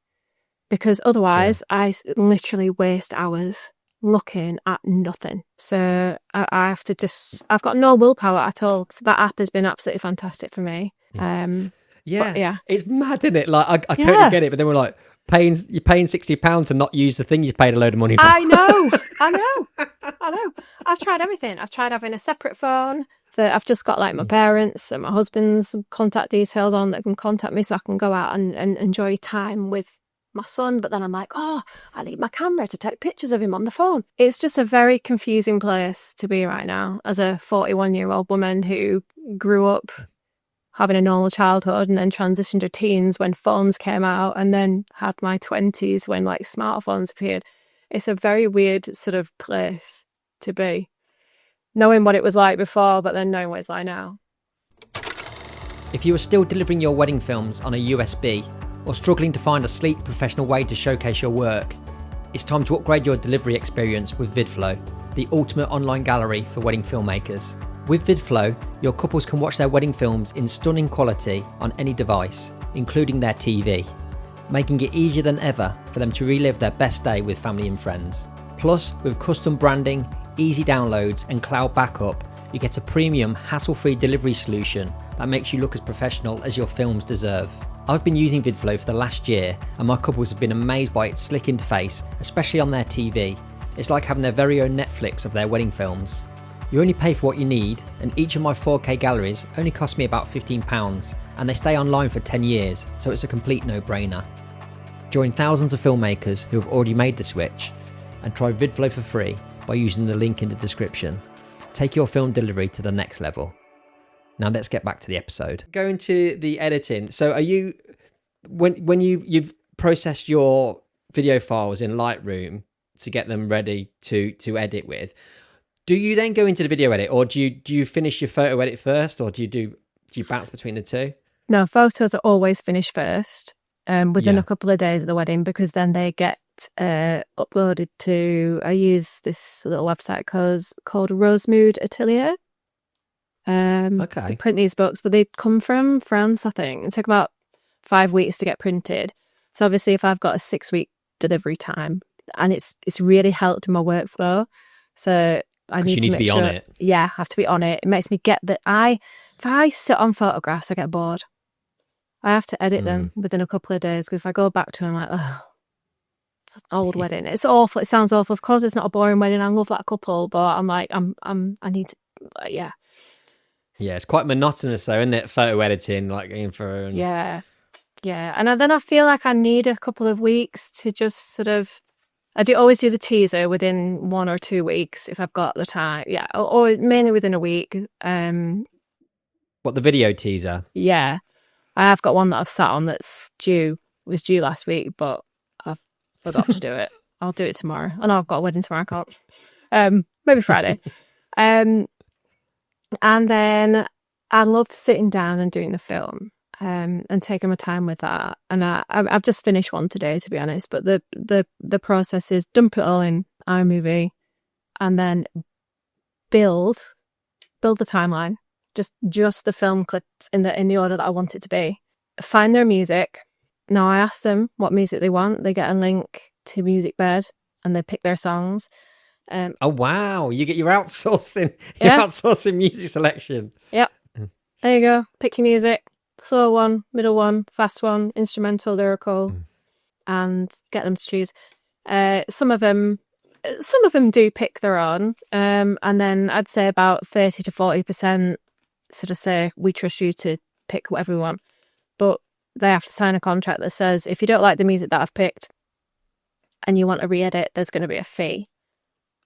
because otherwise I literally waste hours looking at nothing. So I have to I've got no willpower at all. So that app has been absolutely fantastic for me. It's mad, isn't it? Like I totally get it, but then we're like, you're paying £60 to not use the thing you paid a load of money for. I know. I've tried everything. I've tried having a separate phone that I've just got like my parents and my husband's contact details on that can contact me so I can go out and enjoy time with my son. But then I'm like, I need my camera to take pictures of him on the phone. It's just a very confusing place to be right now as a 41-year-old woman who grew up having a normal childhood and then transitioned to teens when phones came out and then had my 20s when like smartphones appeared. It's a very weird sort of place to be. Knowing what it was like before, but then knowing what it's like now. If you are still delivering your wedding films on a USB or struggling to find a sleek professional way to showcase your work, it's time to upgrade your delivery experience with VidFlow, the ultimate online gallery for wedding filmmakers. With VidFlow, your couples can watch their wedding films in stunning quality on any device, including their TV, making it easier than ever for them to relive their best day with family and friends. Plus, with custom branding, easy downloads and cloud backup, you get a premium, hassle-free delivery solution that makes you look as professional as your films deserve. I've been using VidFlow for the last year and my couples have been amazed by its slick interface, especially on their TV. It's like having their very own Netflix of their wedding films. You only pay for what you need, and each of my 4K galleries only cost me about £15, and they stay online for 10 years, so it's a complete no-brainer. Join thousands of filmmakers who have already made the switch, and try VidFlow for free by using the link in the description. Take your film delivery to the next level. Now let's get back to the episode. Going to the editing. So are you, when you've processed your video files in Lightroom to get them ready to edit with, do you then go into the video edit, or do you finish your photo edit first, or do you bounce between the two? No, photos are always finished first, within a couple of days of the wedding, because then they get uploaded to. I use this little website called Rosemood Atelier. They print these books, but they come from France, I think. It took about 5 weeks to get printed. So obviously, if I've got a 6-week delivery time, and it's really helped in my workflow, so. I need to be on it. Yeah, I have to be on it. It makes me get that if I sit on photographs, I get bored. I have to edit them within a couple of days, because if I go back to them, I'm like, oh, old wedding. It's awful. It sounds awful. Of course, it's not a boring wedding. I love that couple, but I'm like, I need to, yeah. Yeah, it's quite monotonous though, isn't it? Photo editing, like going for. Yeah. And then I feel like I need a couple of weeks to just sort of. I always do the teaser within 1 or 2 weeks if I've got the time. Yeah, or mainly within a week. What, the video teaser? Yeah. I have got one that I've sat on was due last week, but I've forgot to do it. I'll do it tomorrow. I know I've got a wedding tomorrow, I can't. Maybe Friday. And then I love sitting down and doing the film. And taking my time with that, and I've just finished one today, to be honest. But the process is dump it all in iMovie, and then build the timeline, just the film clips in the order that I want it to be. Find their music. Now I ask them what music they want. They get a link to Musicbed, and they pick their songs. Oh wow! You're outsourcing. You're outsourcing music selection. Yep. There you go. Pick your music. Slow one, middle one, fast one, instrumental, lyrical, and get them to choose. Some of them do pick their own, and then I'd say about 30 to 40% sort of say we trust you to pick whatever we want, but they have to sign a contract that says if you don't like the music that I've picked and you want a re-edit, there's going to be a fee,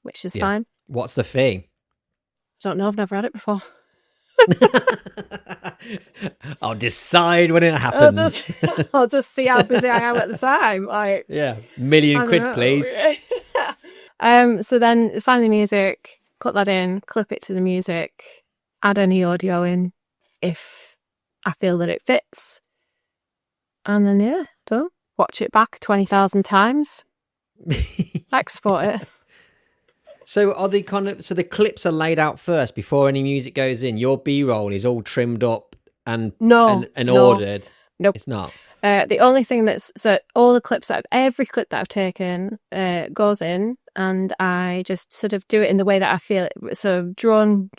which is fine. What's the fee? I don't know. I've never had it before. I'll decide when it happens. I'll just see how busy I am at the time. Like, yeah, £1,000,000, please. So then find the music, put that in, clip it to the music, add any audio in if I feel that it fits, and then done. Watch it back 20,000 times. Export it. So are they so the clips are laid out first before any music goes in? Your B-roll is all trimmed up and ordered? Nope. It's not? The only thing so all the clips every clip that I've taken goes in, and I just sort of do it in the way that I feel it. So drawn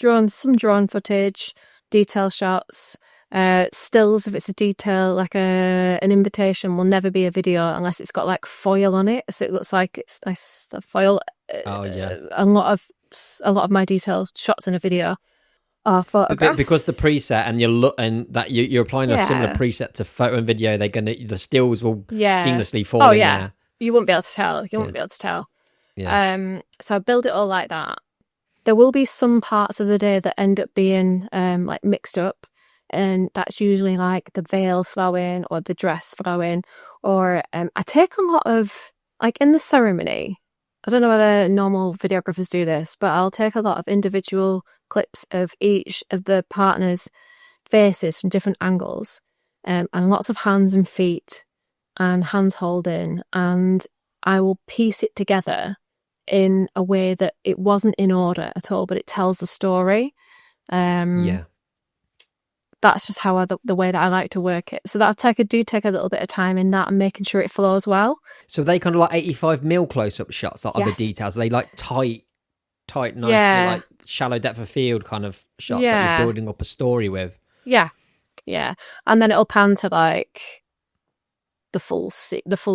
footage, detail shots, stills if it's a detail, like an invitation will never be a video unless it's got like foil on it, so it looks like it's nice foil. A lot of my detail shots in a video are photographs. Because the preset and you're applying a similar preset to photo and video, the stills will seamlessly fall in there. You won't be able to tell. Yeah. So I build it all like that. There will be some parts of the day that end up being like mixed up, and that's usually like the veil flowing or the dress flowing, or I take a lot of, like in the ceremony, I don't know whether normal videographers do this, but I'll take a lot of individual clips of each of the partners' faces from different angles, and lots of hands and feet and hands holding, and I will piece it together in a way that it wasn't in order at all, but it tells the story. That's just how the way that I like to work it. So that do take a little bit of time in that and making sure it flows well. So they kind of like 85mm close-up shots, like other details. They like tight, nicely, like shallow depth of field kind of shots that you're building up a story with. Yeah. And then it'll pan to like the full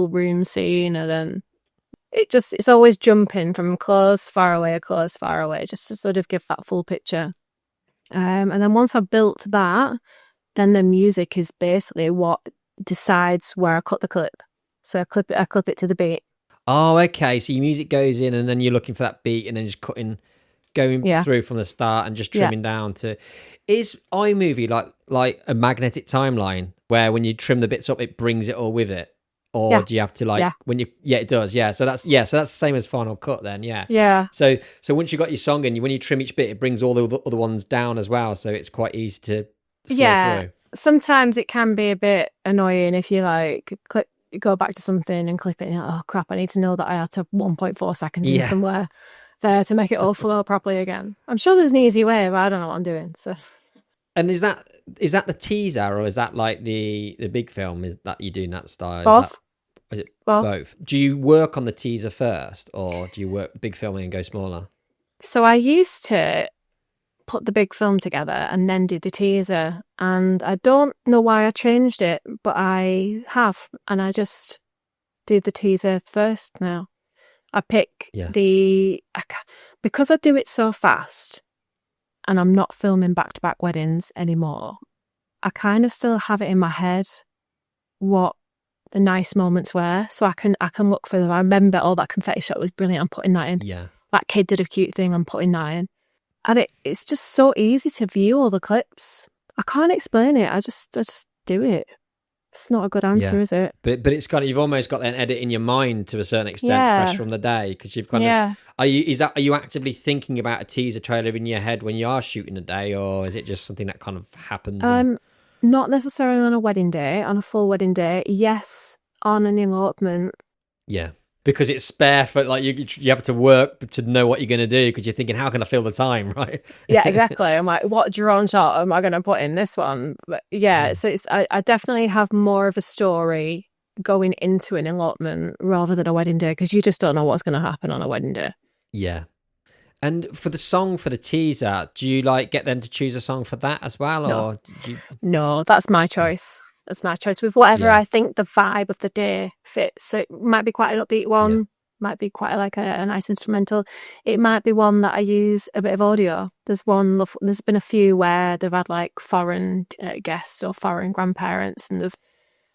room scene, and then it's always jumping from close, far away, just to sort of give that full picture. And then once I've built that, then the music is basically what decides where I cut the clip. So I clip it to the beat. Oh, okay. So your music goes in, and then you're looking for that beat, and then just going through from the start and just trimming down to. Is iMovie like a magnetic timeline where when you trim the bits up, it brings it all with it? Or do you have to when you? Yeah, it does. Yeah, so that's the same as Final Cut then. Yeah. Yeah. So once you got your song in, when you trim each bit, it brings all the other ones down as well. So it's quite easy to flow through. Sometimes it can be a bit annoying if you go back to something and clip it. And oh crap! I need to know that I had to 1.4 seconds in somewhere there to make it all flow properly again. I'm sure there's an easy way, but I don't know what I'm doing. So. And is that the teaser, or is that like the big film? Is that you doing that style? Both. Is it both? Do you work on the teaser first, or do you work big filming and go smaller? So I used to put the big film together and then do the teaser, and I don't know why I changed it, but I have, and I just do the teaser first now. I pick because I do it so fast, and I'm not filming back-to-back weddings anymore. I kind of still have it in my head what the nice moments were, so I can look for them. I remember, that confetti shot was brilliant, I'm putting that in. Yeah. That kid did a cute thing, I'm putting that in. And it's just so easy to view all the clips. I can't explain it. I just do it. It's not a good answer, is it? But it's kind of, you've almost got an edit in your mind to a certain extent, fresh from the day, because you've kind of. Are you actively thinking about a teaser trailer in your head when you are shooting a day, or is it just something that kind of happens? Not necessarily on a wedding day, on a full wedding day. Yes, on an elopement. Yeah, because it's spare for like you have to work to know what you're going to do, because you're thinking, how can I fill the time, right? Yeah, exactly. I'm like, what drone shot am I going to put in this one? But so I definitely have more of a story going into an elopement rather than a wedding day, because you just don't know what's going to happen on a wedding day. Yeah. And for the song, for the teaser, do you get them to choose a song for that as well? No, or no, that's my choice. That's my choice with whatever I think the vibe of the day fits. So it might be quite an upbeat one, might be quite like a nice instrumental. It might be one that I use a bit of audio. There's been a few where they've had like foreign guests or foreign grandparents, and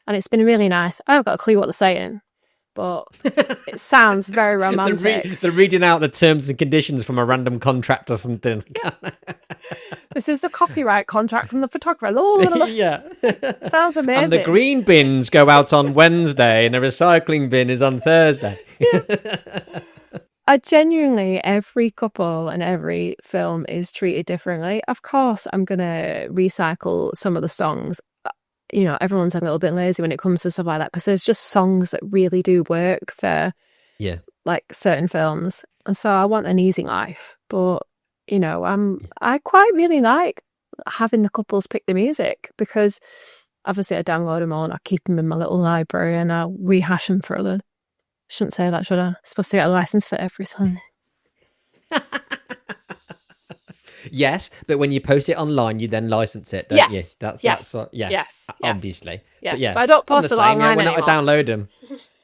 it's been really nice. I haven't got a clue what they're saying, but it sounds very romantic. They're reading out the terms and conditions from a random contract or something. This is the copyright contract from the photographer. Yeah. Sounds amazing. And the green bins go out on Wednesday and the recycling bin is on Thursday. Yeah. I genuinely, every couple and every film is treated differently. Of course, I'm going to recycle some of the songs. You know, everyone's a little bit lazy when it comes to stuff like that because there's just songs that really do work for like certain films. And so I want an easy life. But, you know, I quite really like having the couples pick the music because obviously I download them all and I keep them in my little library and I'll rehash them for others. Shouldn't say that, should I? Supposed to get a license for everything. Yes, but when you post it online, you then license it, don't you? That's what. Yeah, yes, obviously. Yes, but, yeah, but I don't post it online when anymore. I download them.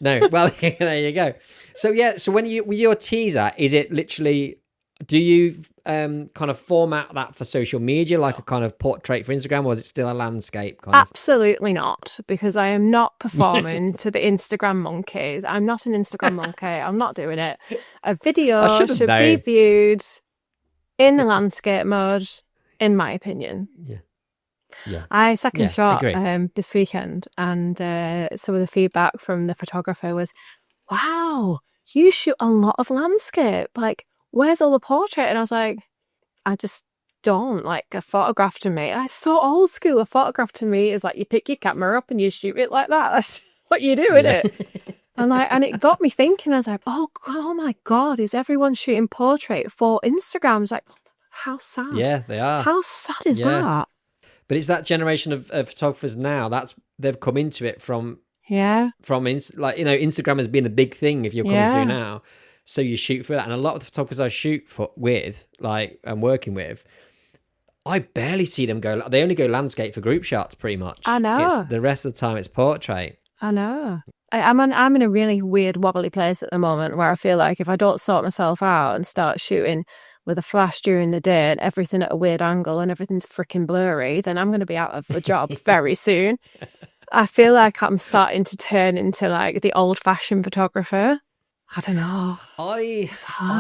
No, well, there you go. So yeah, so with your teaser, is it literally? Do you kind of format that for social media, like a kind of portrait for Instagram, or is it still a landscape kind of? Absolutely not, because I am not performing to the Instagram monkeys. I'm not an Instagram monkey. I'm not doing it. A video should be viewed in the landscape mode, in my opinion. Yeah. I second shot this weekend, and some of the feedback from the photographer was, "Wow, you shoot a lot of landscape. Like, where's all the portrait?" And I was like, I just don't. Like, a photograph to me, it's so old school. A photograph to me is like you pick your camera up and you shoot it like that. That's what you do, isn't it? And it got me thinking. I was like, oh my God, is everyone shooting portrait for Instagram? It's like, how sad. Yeah, they are. How sad is that? But it's that generation of photographers now. They've come into it from Instagram has been a big thing if you're coming through now. So you shoot for that, and a lot of the photographers I shoot with, like I'm working with, I barely see them go. They only go landscape for group shots, pretty much. I know. The rest of the time, it's portrait. I know. I'm in a really weird wobbly place at the moment where I feel like if I don't sort myself out and start shooting with a flash during the day and everything at a weird angle and everything's freaking blurry, then I'm going to be out of a job very soon. I feel like I'm starting to turn into like the old-fashioned photographer. I don't know. I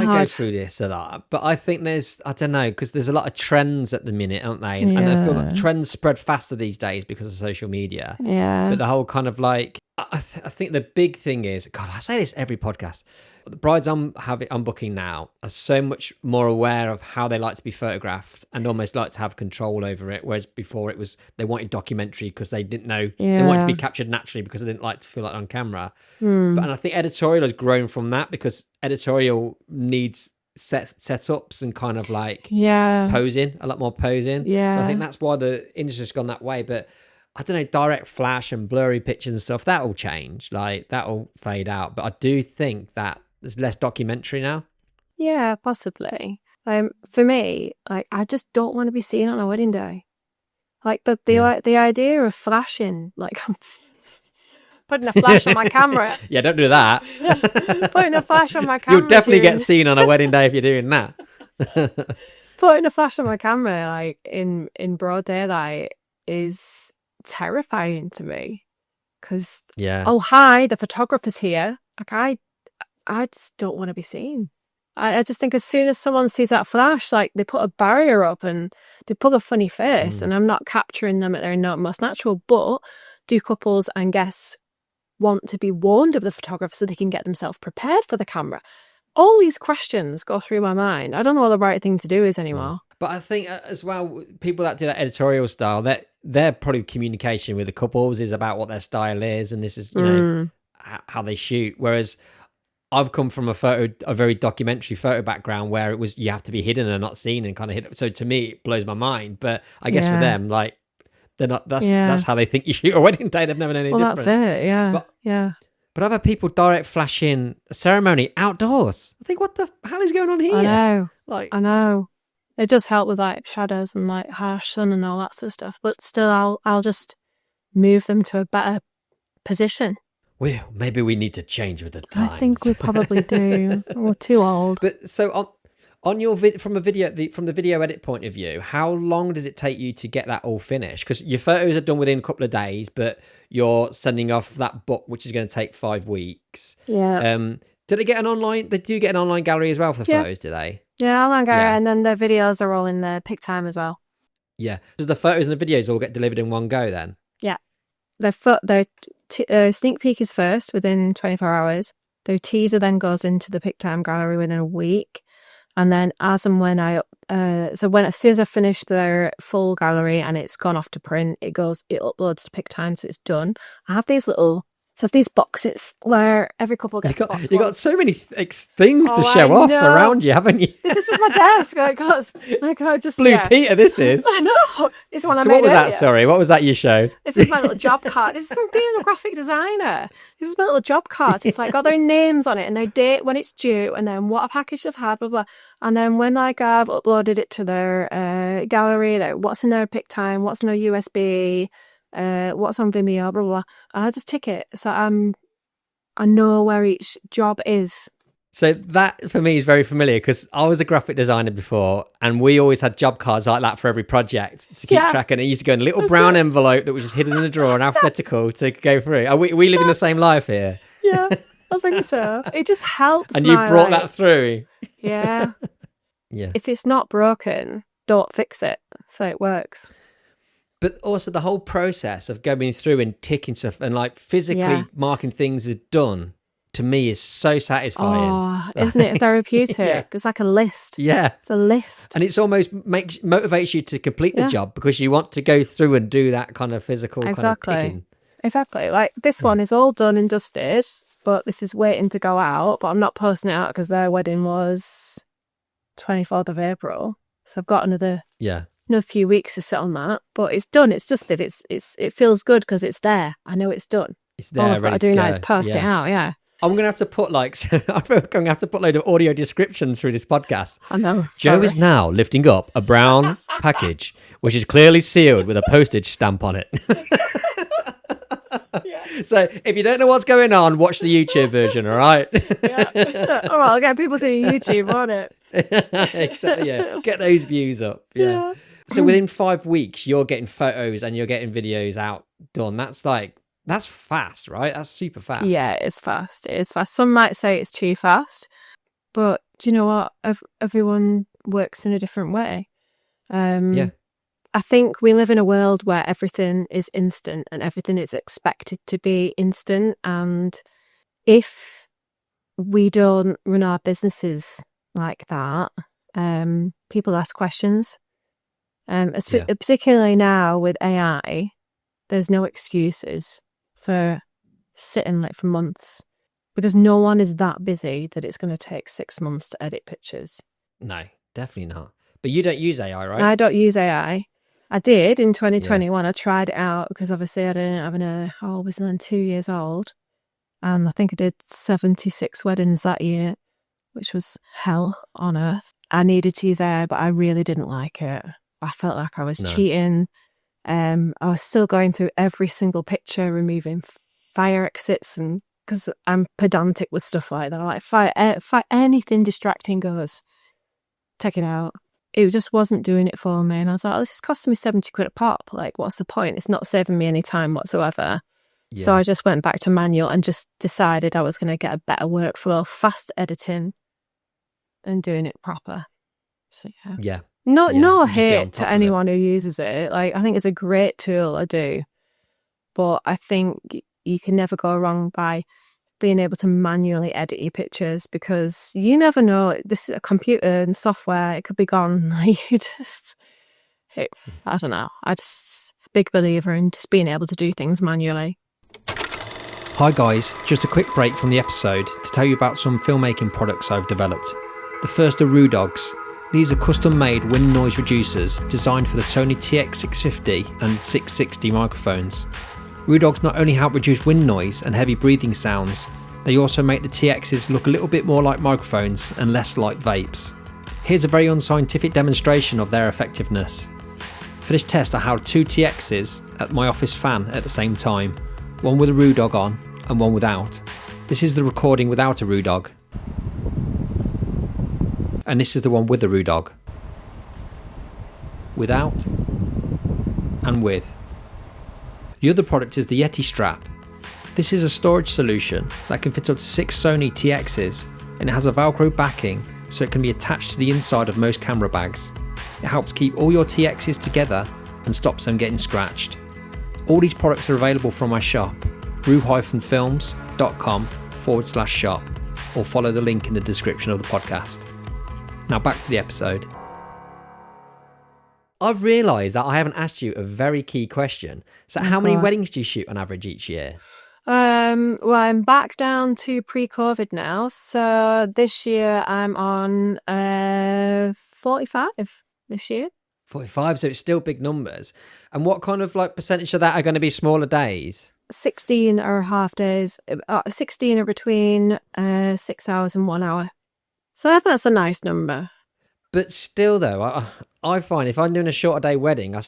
go through this a lot, but I think I don't know, because there's a lot of trends at the minute, aren't they? And I feel like trends spread faster these days because of social media. Yeah. But the whole kind of like, I think the big thing is, God, I say this every podcast. The brides I'm booking now are so much more aware of how they like to be photographed and almost like to have control over it. Whereas before it was, they wanted documentary because they didn't know, they wanted to be captured naturally because they didn't like to feel like on camera. And I think editorial has grown from that because editorial needs setups and kind of like posing, a lot more posing. So I think that's why the industry's gone that way. But I don't know, direct flash and blurry pictures and stuff, that'll change. Like, that'll fade out. But I do think that there's less documentary now. Yeah, possibly. For me, like, I just don't want to be seen on a wedding day. Like, the idea of flashing, like, I'm putting a flash on my camera. Yeah, don't do that. Putting a flash on my camera. You'll definitely get seen on a wedding day if you're doing that. Putting a flash on my camera, like, in broad daylight is terrifying to me. Because, oh, hi, the photographer's here. Like, I just don't want to be seen. I just think as soon as someone sees that flash, like, they put a barrier up and they pull a funny face, and I'm not capturing them at their most natural. But do couples and guests want to be warned of the photographer so they can get themselves prepared for the camera? All these questions go through my mind. I don't know what the right thing to do is anymore. But I think as well, people that do that editorial style, their probably communication with the couples is about what their style is, and this is how they shoot. Whereas I've come from a very documentary photo background where it was you have to be hidden and not seen and kind of hidden. So to me, it blows my mind. But I guess for them, like, they're not. That's how they think you shoot a wedding day. They've never known any different. Well, that's it. Yeah, But I've had people direct flash in a ceremony outdoors. I think, what the hell is going on here? I know. It does help with like shadows and like harsh sun and all that sort of stuff. But still, I'll just move them to a better position. Well, maybe we need to change with the times. I think we probably do. We're too old. But so on your from the video edit point of view, how long does it take you to get that all finished? Because your photos are done within a couple of days, but you're sending off that book, which is going to take 5 weeks. Yeah. Did they get an online? They do get an online gallery as well for the photos, do they? Yeah, online gallery, and then the videos are all in the pick time as well. Yeah. Does the photos and the videos all get delivered in one go then? Yeah. Their sneak peek is first within 24 hours. Their teaser then goes into the PicTime gallery within a week. And then as and when as soon as I finish their full gallery and it's gone off to print, it uploads to PicTime, so it's done. I have these boxes where every couple gets a box. You got so many things to show off around you, haven't you? This is just my desk. I just Blue Peter, this is. I know. This one I made. What was that? Sorry, what was that you showed? This is my little job card. This is from being a graphic designer. This is my little job card. It's like got their names on it and their date when it's due, and then what a package they've had, blah blah. And then when I've uploaded it to their gallery, what's in their PicTime, what's in their USB. What's on Vimeo, blah, blah, blah. And I just tick it. So I know where each job is. So that for me is very familiar because I was a graphic designer before and we always had job cards like that for every project to keep track. And it used to go in a little brown envelope that was just hidden in a drawer and alphabetical to go through. Are we live in the same life here? Yeah, I think so. It just helps. And you brought that through. Yeah. Yeah. If it's not broken, don't fix it. So it works. But also the whole process of going through and ticking stuff and like physically marking things as done, to me is so satisfying. Oh, isn't it therapeutic? Yeah. It's like a list. Yeah. It's a list. And it's almost motivates you to complete the job because you want to go through and do that kind of physical kind of ticking. Exactly. Like this one is all done and dusted, but this is waiting to go out, but I'm not posting it out because their wedding was 24th of April. So I've got another few weeks to sit on that, but it's done. It's dusted. It feels good because it's there. I know it's done. It's there. All I've got to do now is post it out. Yeah. I'm going to have to put I feel like I'm going to have to put a load of audio descriptions through this podcast. I know. Joe is now lifting up a brown package, which is clearly sealed with a postage stamp on it. So if you don't know what's going on, watch the YouTube version, all right? Yeah. All right, I'll get people to YouTube on it. Exactly, yeah. Get those views up. Yeah. So within 5 weeks, you're getting photos and you're getting videos out done. That's fast, right? That's super fast. Yeah, it's fast. It is fast. Some might say it's too fast, but do you know what? Everyone works in a different way. I think we live in a world where everything is instant and everything is expected to be instant. And if we don't run our businesses like that, people ask questions. Particularly now with AI, there's no excuses for sitting for months because no one is that busy that it's going to take 6 months to edit pictures. No, definitely not. But you don't use AI, right? I don't use AI. I did in 2021. I tried it out because obviously I was then 2 years old. And I think I did 76 weddings that year, which was hell on earth. I needed to use AI, but I really didn't like it. I felt like I was cheating. I was still going through every single picture, removing fire exits, and because I'm pedantic with stuff like that, like fire anything distracting goes, take it out. It just wasn't doing it for me, and I was like, oh, this is costing me 70 quid a pop. Like, what's the point? It's not saving me any time whatsoever. Yeah. So I just went back to manual and just decided I was going to get a better workflow, fast editing, and doing it proper. So yeah. No hate to anyone who uses it. Like, I think it's a great tool. I do, but I think you can never go wrong by being able to manually edit your pictures because you never know. This is a computer and software; it could be gone. I don't know. I just big believer in just being able to do things manually. Hi guys, just a quick break from the episode to tell you about some filmmaking products I've developed. The first are RooDogs. These are custom-made wind noise reducers designed for the Sony TX650 and 660 microphones. RooDogs not only help reduce wind noise and heavy breathing sounds, they also make the TXs look a little bit more like microphones and less like vapes. Here's a very unscientific demonstration of their effectiveness. For this test I held 2 TXs at my office fan at the same time, one with a RooDog on and one without. This is the recording without a RooDog. And this is the one with the RooDog. Without and with. The other product is the Yeti strap. This is a storage solution that can fit up to 6 Sony TXs and it has a Velcro backing so it can be attached to the inside of most camera bags. It helps keep all your TXs together and stops them getting scratched. All these products are available from my shop, roo-films.com/shop, or follow the link in the description of the podcast. Now back to the episode. I've realised that I haven't asked you a very key question. So how many weddings do you shoot on average each year? Well, I'm back down to pre-COVID now. So this year I'm on 45 this year. 45, so it's still big numbers. And what kind of like percentage of that are going to be smaller days? 16 are half days. 16 are between 6 hours and 1 hour. So that's a nice number. But still, though, I find if I'm doing a shorter day wedding, I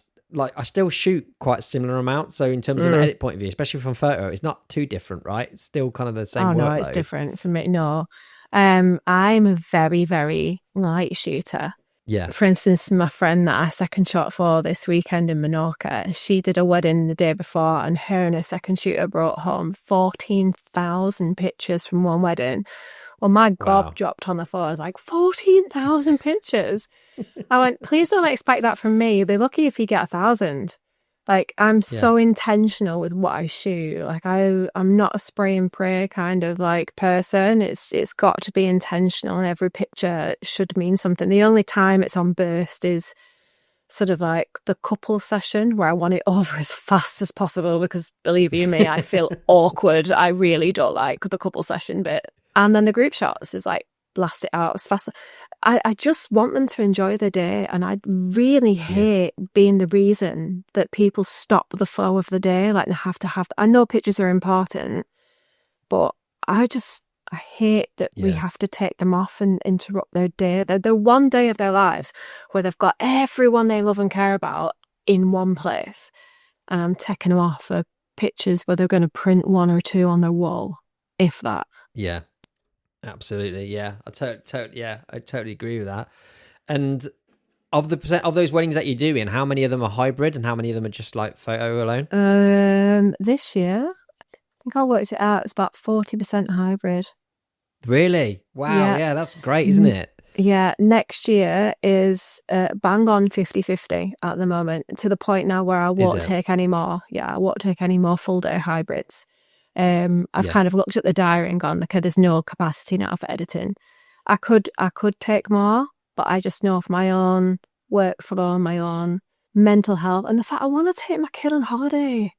still shoot quite similar amounts. So in terms of an edit point of view, especially from photo, it's not too different, right? It's still kind of the same. Oh no, it's different for me. No, I'm a very, very light shooter. Yeah. For instance, my friend that I second shot for this weekend in Menorca, she did a wedding the day before, and her and her second shooter brought home 14,000 pictures from one wedding. Well, my gob dropped on the floor. I was like, 14,000 pictures. I went, please don't expect that from me. You'll be lucky if you get 1,000. Like, I'm so intentional with what I shoot. Like, I'm not a spray and pray kind of like person. It's got to be intentional, and every picture should mean something. The only time it's on burst is sort of like the couple session where I want it over as fast as possible, because believe you me, I feel awkward. I really don't like the couple session bit. And then the group shots is like, blast it out as fast. I just want them to enjoy the day, and I really hate being the reason that people stop the flow of the day. Like, they have to have. I know pictures are important, but I hate that we have to take them off and interrupt their day. They're one day of their lives where they've got everyone they love and care about in one place, and I'm taking them off for pictures where they're going to print one or two on their wall, if that. Yeah. Absolutely, yeah. I totally agree with that. And of the percent of those weddings that you're doing, how many of them are hybrid, and how many of them are just like photo alone? This year, I think I worked it out. It's about 40% hybrid. Really? Wow. Yeah, that's great, isn't it? Yeah. Next year is bang on 50-50 at the moment, to the point now where I won't take any more. Yeah, I won't take any more full day hybrids. I've kind of looked at the diary and gone, okay, there's no capacity now for editing. I could take more, but I just know for my own workflow, my own mental health, and the fact I want to take my kid on holiday.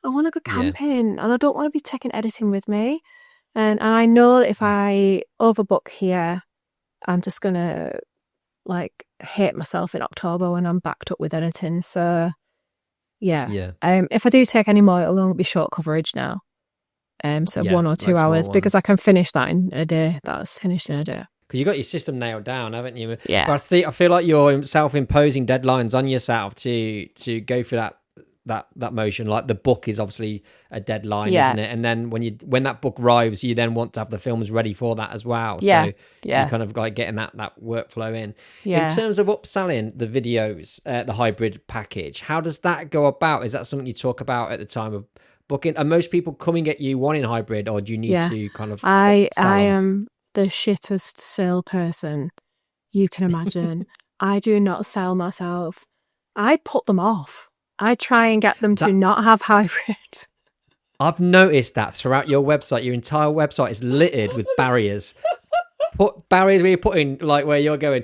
I want to go camping, and I don't want to be taking editing with me. And I know that if I overbook here, I'm just going to like hate myself in October when I'm backed up with editing. So yeah. If I do take any more, it'll only be short coverage now. 1 or 2 hours, because I can finish that in a day. That's finished in a day. Because you got your system nailed down, haven't you? Yeah. But I feel like you're self-imposing deadlines on yourself to go for that motion. Like the book is obviously a deadline, isn't it? And then when that book arrives, you then want to have the films ready for that as well. So you're kind of like getting that workflow in. Yeah. In terms of upselling the videos, the hybrid package, how does that go about? Is that something you talk about at the time of booking? Are most people coming at you wanting hybrid, or do you need to kind of I am the shittest salesperson you can imagine. I do not sell myself. I put them off. I try and get them to not have hybrid. I've noticed that throughout your website. Your entire website is littered with barriers. Put barriers where you're putting, like, where you're going,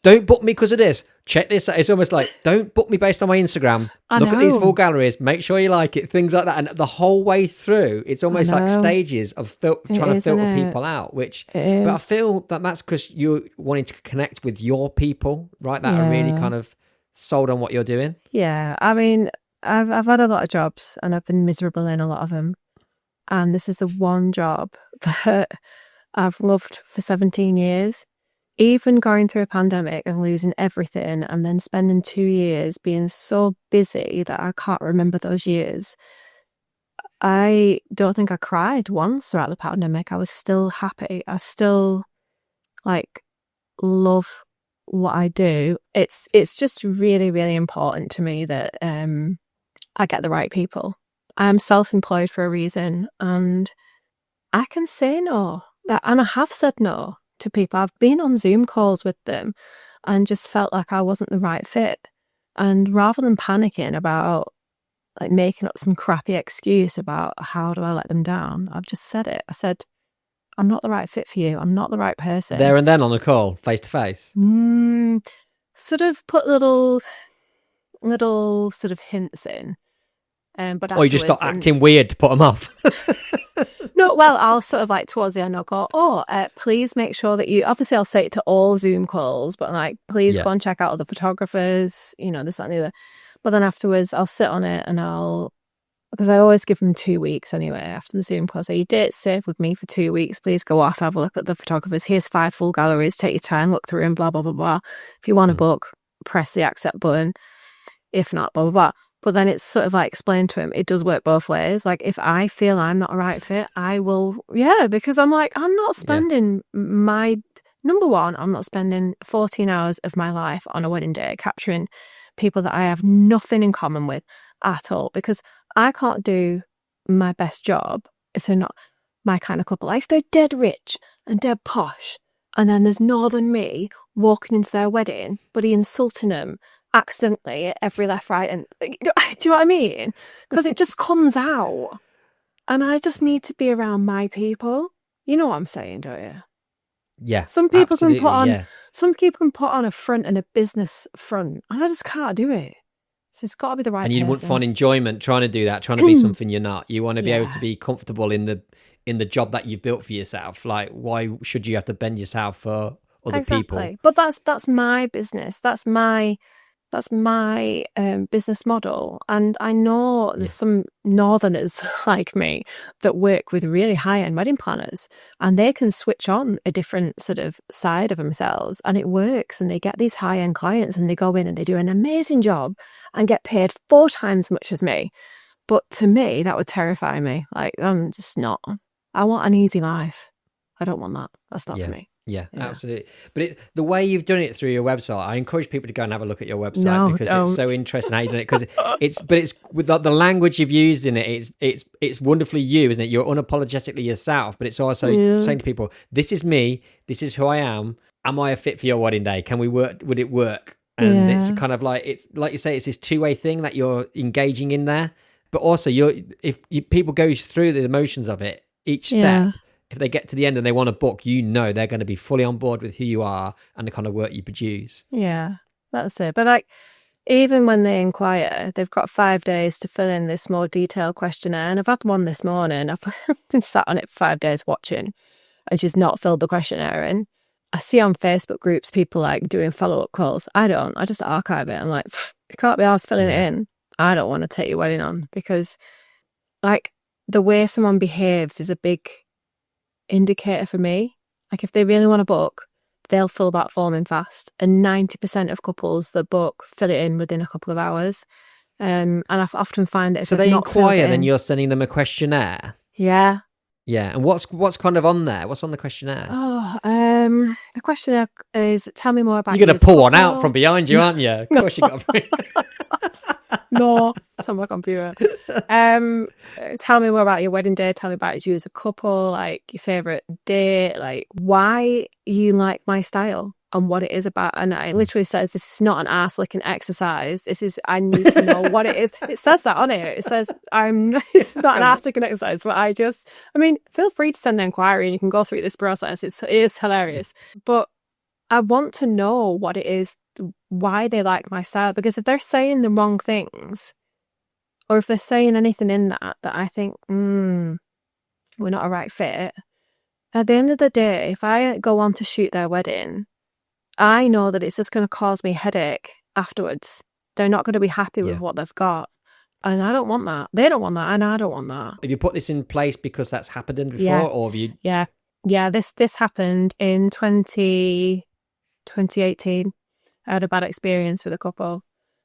don't book me because of this. Check this out. It's almost like, don't book me based on my Instagram. Look at these full galleries. Make sure you like it. Things like that. And the whole way through, it's almost like stages of trying to filter people out. But I feel that that's because you're wanting to connect with your people, right? That are really kind of sold on what you're doing. Yeah. I mean, I've had a lot of jobs, and I've been miserable in a lot of them. And this is the one job that I've loved for 17 years. Even going through a pandemic and losing everything, and then spending 2 years being so busy that I can't remember those years, I don't think I cried once throughout the pandemic. I was still happy. I still like love what I do. It's just really, really important to me that I get the right people. I'm self-employed for a reason, and I can say no. And I have said no to people. I've been on Zoom calls with them, and just felt like I wasn't the right fit. And rather than panicking about like making up some crappy excuse about how do I let them down, I've just said it. I said, I'm not the right fit for you. I'm not the right person. There and then on a call, face to face. Sort of put little sort of hints in. But or you just start acting weird to put them off. No, well, I'll sort of like towards the end, I'll go, please make sure that you, obviously I'll say it to all Zoom calls, but like, please go and check out other photographers, you know, this, that, and the other. But then afterwards, I'll sit on it and because I always give them 2 weeks anyway after the Zoom call. So you date safe with me for 2 weeks. Please go off, have a look at the photographers. Here's 5 full galleries. Take your time, look through them, blah, blah, blah, blah. If you want to book, press the accept button. If not, blah, blah, blah. But then it's sort of like explained to him, it does work both ways. Like if I feel I'm not a right fit, I will, because I'm like, I'm not spending number one, I'm not spending 14 hours of my life on a wedding day capturing people that I have nothing in common with at all, because I can't do my best job if they're not my kind of couple. Like if they're dead rich and dead posh, and then there's northern me walking into their wedding, but he insulting them accidentally at every left, right, and do you know what I mean? Because it just comes out, and I just need to be around my people. You know what I'm saying, don't you? Yeah. Some people can put on some people can put on a front and a business front, and I just can't do it. So it's got to be the right And you person. wouldn't find enjoyment trying to do that, trying to be something you're not. You want to be able to be comfortable in the job that you've built for yourself. Like, why should you have to bend yourself for other people? But that's my business. That's my business model. And I know there's some northerners like me that work with really high-end wedding planners, and they can switch on a different sort of side of themselves, and it works, and they get these high-end clients, and they go in and they do an amazing job and get paid 4 times as much as me. But to me, that would terrify me. Like, I'm just not. I want an easy life. I don't want that. That's not for me. Yeah, absolutely. But the way you've done it through your website, I encourage people to go and have a look at your website because it's so interesting how you've done it. Because it's with the language you've used in it. It's wonderfully you, isn't it? You're unapologetically yourself, but it's also saying to people, "This is me. This is who I am. Am I a fit for your wedding day? Can we work? Would it work?" And it's kind of like it's like you say, it's this 2-way thing that you're engaging in there. But also, people go through the emotions of it each step. Yeah. If they get to the end and they want to book, they're going to be fully on board with who you are and the kind of work you produce. Yeah, that's it. But like, even when they inquire, they've got 5 days to fill in this more detailed questionnaire. And I've had one this morning. I've been sat on it for 5 days watching. I just not filled the questionnaire in. I see on Facebook groups people like doing follow-up calls. I don't. I just archive it. I'm like, you can't be arsed filling it in. I don't want to take your wedding on, because like the way someone behaves is a big indicator for me. Like if they really want to book, they'll fill that form in fast, and 90% of couples that book fill it in within a couple of hours. And I often find that if so they inquire, then you're sending them a questionnaire. Yeah. And what's kind of on there? What's on the questionnaire? The questionnaire is, tell me more about you. You're going to pull one out from behind you, aren't you? Of course you got to. No, it's on my computer. Tell me more about your wedding day. Tell me about you as a couple, like your favourite date, like why you like my style and what it is about. And it literally says, this is not an ass licking exercise. I need to know what it is. It says that on it. It says, it's not an ass licking exercise, but feel free to send an inquiry and you can go through this process. It is hilarious. But I want to know what it is, why they like my style, because if they're saying the wrong things, or if they're saying anything in that I think, we're not a right fit, at the end of the day, if I go on to shoot their wedding, I know that it's just going to cause me headache afterwards. They're not going to be happy with what they've got. And I don't want that. They don't want that, and I don't want that. Have you put this in place because that's happened before, or have you? Yeah. This happened in 2018. I had a bad experience with a couple,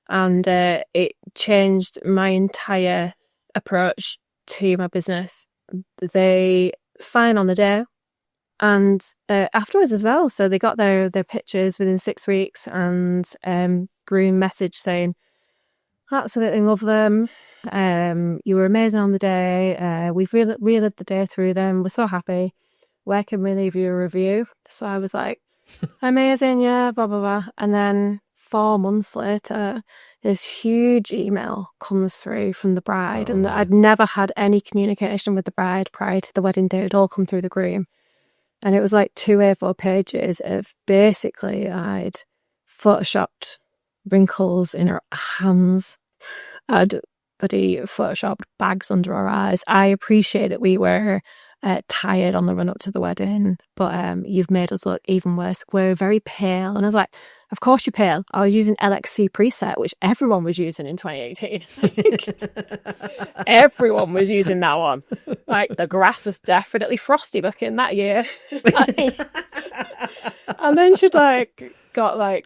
and it changed my entire approach to my business. They fine on the day, and afterwards as well. So they got their pictures within 6 weeks, and groom message saying, absolutely love them. You were amazing on the day. We've reeled the day through them. We're so happy. Where can we leave you a review? So I was like, amazing, yeah, blah, blah, blah. And then 4 months later, this huge email comes through from the bride. Oh, And no. I'd never had any communication with the bride prior to the wedding day. It'd all come through the groom. And it was like 2 A4 pages of basically I'd photoshopped wrinkles in her hands. I'd photoshopped bags under her eyes. I appreciate that we were tired on the run up to the wedding, but you've made us look even worse. We're very pale. And I was like, of course you're pale. I was using LXC preset, which everyone was using in 2018. Everyone was using that one. Like, the grass was definitely frosty back in that year. And then she'd got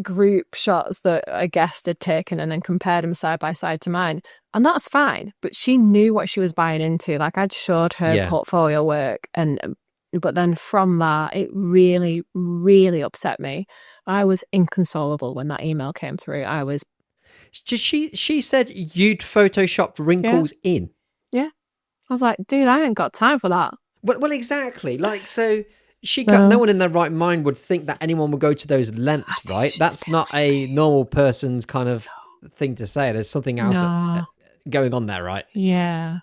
group shots that a guest had taken and then compared them side by side to mine. And that's fine, but she knew what she was buying into. Like, I'd showed her portfolio work, but then from that, it really, really upset me. I was inconsolable when that email came through. I was... She said you'd photoshopped wrinkles in? Yeah. I was like, dude, I ain't got time for that. Well, exactly. Like, so... no one in their right mind would think that anyone would go to those lengths, right? That's not a normal person's kind of thing to say. There's something else going on there, right? Yeah.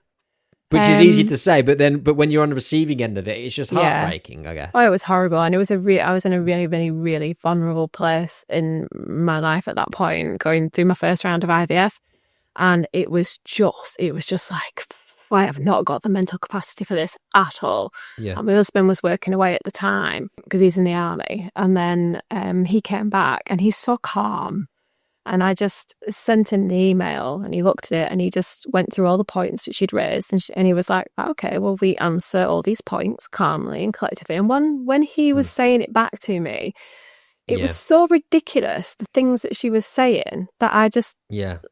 Which is easy to say, but when you're on the receiving end of it, it's just heartbreaking, I guess. Oh, it was horrible. And it was I was in a really, really, really vulnerable place in my life at that point, going through my first round of IVF. And it was just like, I have not got the mental capacity for this at all. Yeah. And my husband was working away at the time because he's in the army. And then he came back and he's so calm. And I just sent him the email and he looked at it and he just went through all the points that she'd raised. And he was like, okay, well, we answer all these points calmly and collectively. And when he was saying it back to me, it was so ridiculous, the things that she was saying, that I just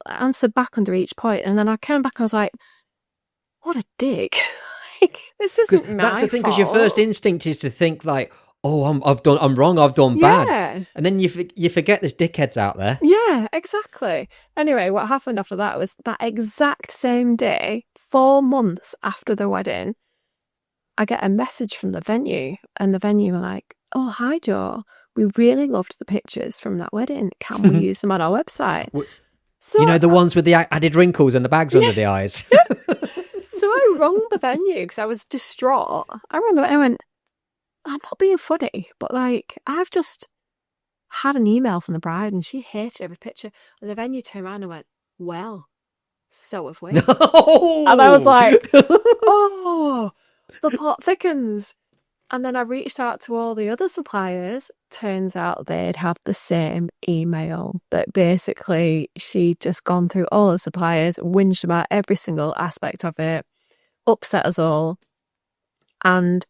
answered back under each point. And then I came back and I was like, what a dick. Like, this isn't my That's the thing, because fault. your first instinct is to think like, oh, I'm wrong, I've done bad. And then you forget there's dickheads out there. Yeah, exactly. Anyway, what happened after that was that exact same day, 4 months after the wedding, I get a message from the venue, and the venue were like, oh, hi, Joe. We really loved the pictures from that wedding. Can we use them on our website? So, you know, the ones with the added wrinkles and the bags under the eyes. So I rung the venue because I was distraught. I remember I went, I'm not being funny, but like, I've just had an email from the bride and she hated every picture. And the venue turned around and went, well, so have we. No! And I was like, oh, the plot thickens. And then I reached out to all the other suppliers. Turns out they'd had the same email, that basically she'd just gone through all the suppliers, whinged about every single aspect of it, upset us all. And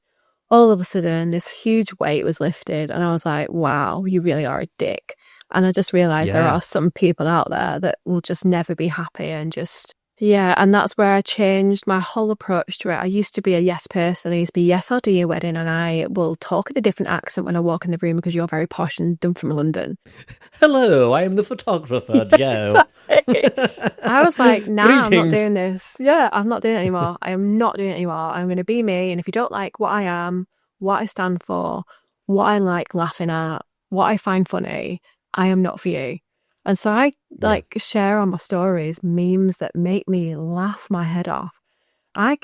all of a sudden, this huge weight was lifted. And I was like, wow, you really are a dick. And I just realised there are some people out there that will just never be happy and just... Yeah, and that's where I changed my whole approach to it. I used to be a yes person. I used to be, yes, I'll do your wedding, and I will talk in a different accent when I walk in the room because you're very posh and done from London. Hello, I am the photographer, Joe. I was like, nah, I'm not doing this. Yeah, I'm not doing it anymore. I am not doing it anymore. I'm going to be me, and if you don't like what I am, what I stand for, what I like laughing at, what I find funny, I am not for you. And so I share on my stories memes that make me laugh my head off. I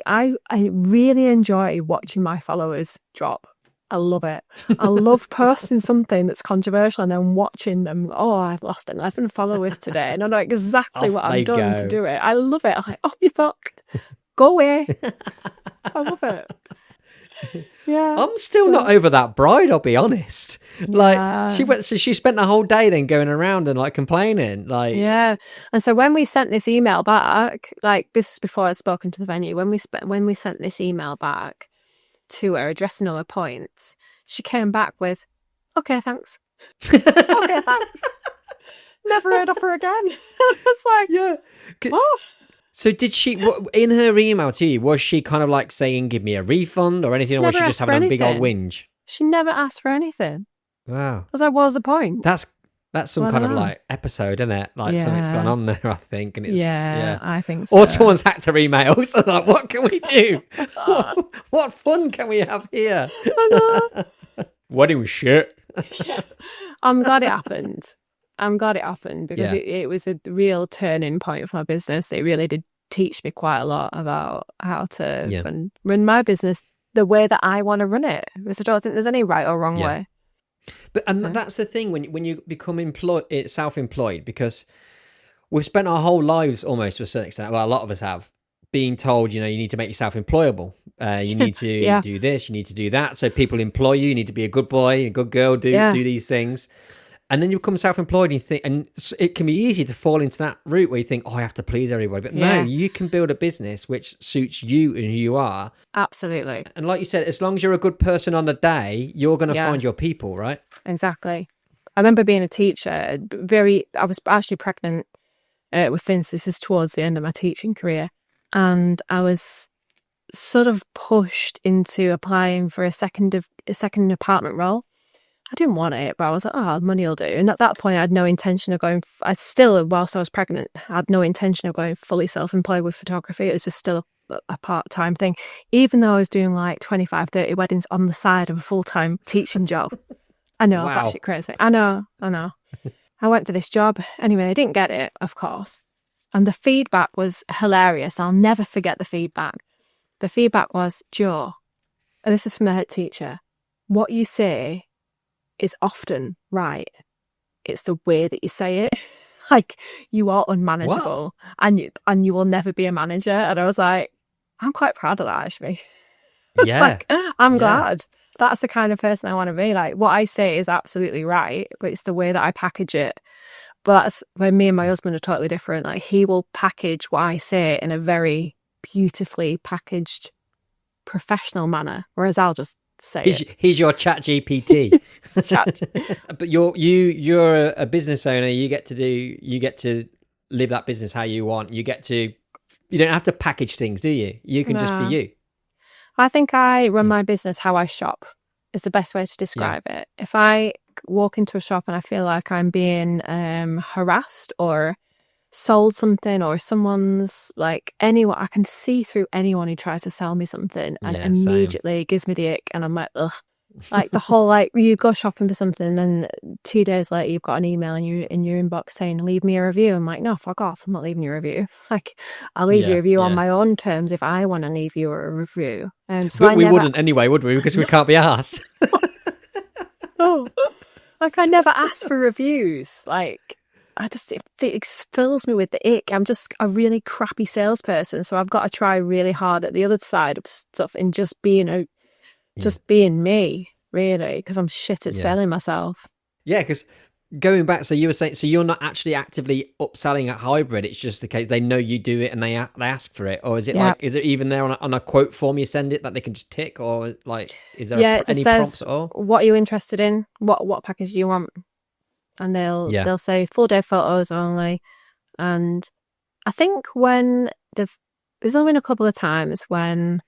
really enjoy watching my followers drop. I love it. I love posting something that's controversial and then watching them. Oh, I've lost 11 followers today, and I know exactly what I've done to do it. I love it. I'm like, oh, you fucked. Go away. I love it. Yeah, I'm still not over that bride, I'll be honest. Like, she spent the whole day then going around and like complaining. Like, yeah. And so when we sent this email back, like, this was before I'd spoken to the venue, when we sent this email back to her addressing all her points, she came back with, okay, thanks. Okay, thanks. Never heard of her again. It's like, yeah. Oh. So did she, in her email to you, was she kind of like saying, give me a refund or anything, or was she just having a big old whinge? She never asked for anything. Wow. I was like, what was the point? That's some kind of like episode, isn't it? Like something's gone on there, I think. And it's, I think so. Or someone's hacked her emails. So like, what can we do? what fun can we have here? I know. Wedding was shit. Yeah. I'm glad it happened. I'm glad it happened because Yeah. it was a real turning point for my business. It really did teach me quite a lot about how to Yeah. run my business the way that I want to run it. Because I don't think there's any right or wrong Yeah. way. But that's the thing when you become self-employed, because we've spent our whole lives almost to a certain extent, well, a lot of us have, being told, you need to make yourself employable. You need to Yeah. do this, you need to do that. So people employ you. You need to be a good boy, a good girl, do these things. And then you become self-employed and you think, and it can be easy to fall into that route where you think, oh, I have to please everybody. But no, you can build a business which suits you and who you are. Absolutely. And like you said, as long as you're a good person on the day, you're going to find your people, right? Exactly. I remember being a teacher, I was actually pregnant with Vince. This is towards the end of my teaching career. And I was sort of pushed into applying for a second apartment role. I didn't want it, but I was like, oh, money will do. And at that point, I had no intention of going. Whilst I was pregnant, I had no intention of going fully self-employed with photography. It was just still a part-time thing, even though I was doing like 25, 30 weddings on the side of a full-time teaching job. I know, Wow. batshit crazy. I know. I went for this job. Anyway, I didn't get it, of course. And the feedback was hilarious. I'll never forget the feedback. The feedback was, Joe, and this is from the head teacher, what you say is often right. It's the way that you say it. Like, you are unmanageable and you will never be a manager. And I was like, I'm quite proud of that, actually. Yeah. I'm glad. That's the kind of person I want to be. Like, what I say is absolutely right, but it's the way that I package it. But that's where me and my husband are totally different. Like, he will package what I say in a very beautifully packaged professional manner, whereas I'll just say he's your chat GPT. But you're a business owner. You get to live that business how you want. You don't have to package things, do you? You can just be you. I think I run my business how I shop is the best way to describe it. If I walk into a shop and I feel like I'm being harassed or sold something, or someone's like, anyone, I can see through anyone who tries to sell me something and immediately gives me the ick, and I'm like, ugh. Like the whole, like, you go shopping for something and 2 days later you've got an email in your inbox saying leave me a review. I'm like, no, fuck off, I'm not leaving you a review. Like, I'll leave you a review on my own terms if I want to leave you a review. So but we wouldn't anyway, would we? Because we can't be asked. Like, I never ask for reviews. Like, it fills me with the ick. I'm just a really crappy salesperson, so I've got to try really hard at the other side of stuff and just being being me, really, because I'm shit at selling myself. Yeah, because going back, so you were saying, so you're not actually actively upselling at Hybrid. It's just the case they know you do it and they ask for it, or is it is it even there on a quote form you send it that they can just tick, or like is there any prompts at all? What are you interested in? What package do you want? And they'll say full day photos only. And I think there's only been a couple of times when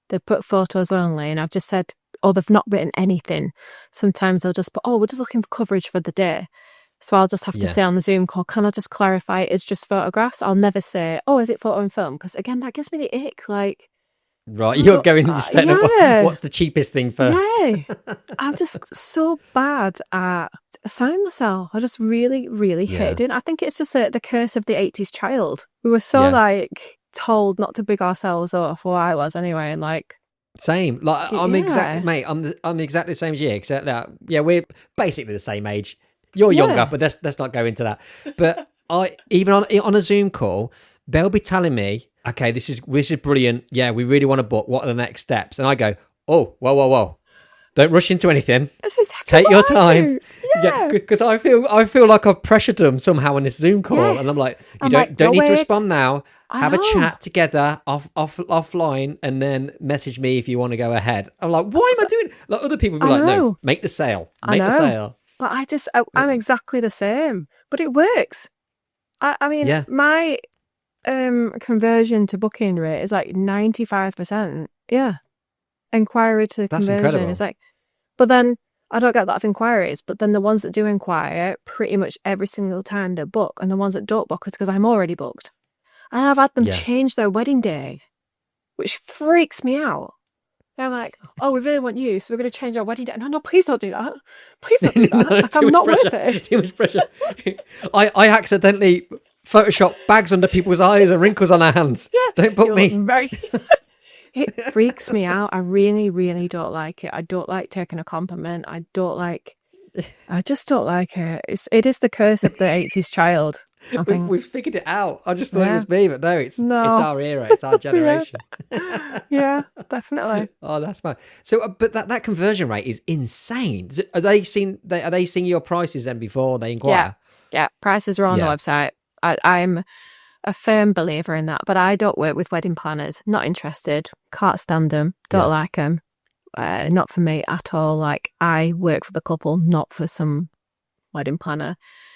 they put photos only and I've just said, oh, they've not written anything. Sometimes they'll just put, oh, we're just looking for coverage for the day. So I'll just have to say on the Zoom call, can I just clarify it's just photographs? I'll never say, oh, is it photo and film? Because again, that gives me the ick. Like, right, you're going into state of what's the cheapest thing first? Yeah, I'm just so bad at selling myself. I just really, really hate it. I think it's just the curse of the 80s child. We were so like told not to big ourselves up, or I was anyway, and like same. Like I'm exactly the same as you, except that we're basically the same age. You're younger, but let's not go into that. But I even on a Zoom call, they'll be telling me, okay, this is brilliant. Yeah, we really want to book. What are the next steps? And I go, oh, whoa. Don't rush into anything. Take your time. Yeah, because I feel like I've pressured them somehow on this Zoom call, and I'm like, you don't need to respond now. Have a chat together offline, and then message me if you want to go ahead. I'm like, why am I doing? Like other people be like, no, make the sale, the sale. But I'm exactly the same, but it works. I mean, my conversion to booking rate is like 95%. Yeah. Inquiry to conversion is like, but then I don't get a lot of inquiries, but then the ones that do inquire, pretty much every single time they book, and the ones that don't book, it's because I'm already booked. And I've had them change their wedding day, which freaks me out. They're like, oh, we really want you, so we're going to change our wedding day. No, please don't do that. Please don't do that. No, like, I'm not pressure. with it. Too much pressure. I accidentally Photoshop bags under people's eyes and wrinkles on our hands. Yeah. Don't book me. It freaks me out. I really, really don't like it. I don't like taking a compliment. I just don't like it. It is the curse of the 80s child. We've figured it out. I just thought it was me, but no, it's our era. It's our generation. Yeah, definitely. Oh, that's fine. So, but that conversion rate is insane. Are they seeing your prices then before they inquire? Yeah. Prices are on the website. I'm a firm believer in that, but I don't work with wedding planners. Not interested. Can't stand them. Don't like them. Not for me at all. Like, I work for the couple, not for some wedding planner.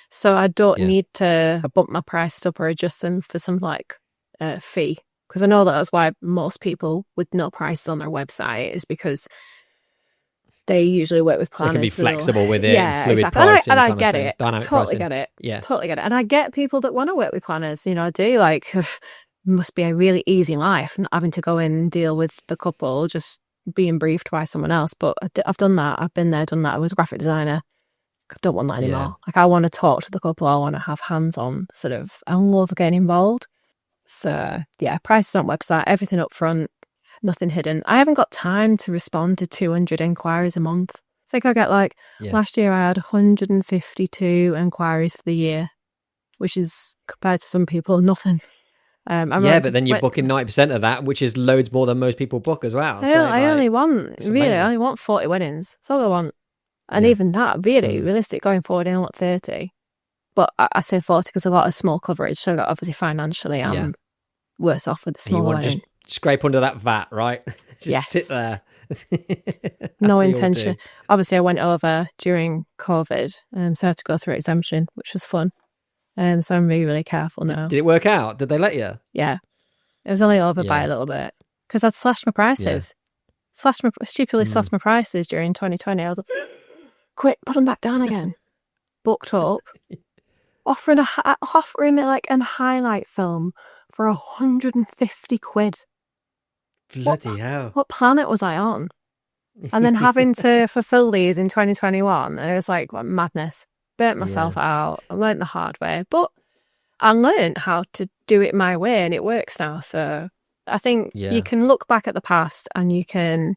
So I don't need to bump my price up or adjust them for some fee. Because I know that's why most people with no prices on their website is because they usually work with planners. So they can be flexible with it. Yeah, fluid exactly. pricing, and I get thing. it. Dynamic Totally pricing. get it. Yeah. Totally get it. And I get people that want to work with planners. I do. Like, must be a really easy life not having to go in and deal with the couple, just being briefed by someone else. But I've done that. I've been there, done that. I was a graphic designer. I don't want that anymore. Like, I want to talk to the couple. I want to have hands-on I love getting involved. So, prices on website, everything up front, nothing hidden. I haven't got time to respond to 200 inquiries a month. I think I get last year I had 152 inquiries for the year, which is, compared to some people, nothing. But then you're booking 90% of that, which is loads more than most people book as well. I only want 40 weddings. That's all I want. And even that, really, realistic going forward, I want 30. But I say 40 because a lot of small coverage, so obviously financially I'm worse off with the small wedding. Just scrape under that VAT, right? Just sit there. No intention. Obviously, I went over during COVID, so I had to go through exemption, which was fun. So I'm really, really careful now. Did it work out? Did they let you? Yeah. It was only over by a little bit because I'd slashed my prices. Stupidly slashed my prices during 2020. I was like, quick, put them back down again. Booked up. Offering like a highlight film for 150 quid. Bloody hell. What planet was I on? And then having to fulfill these in 2021, and it was like, what madness. Burnt myself out. I learned the hard way, but I learned how to do it my way, and it works now. So I think you can look back at the past and you can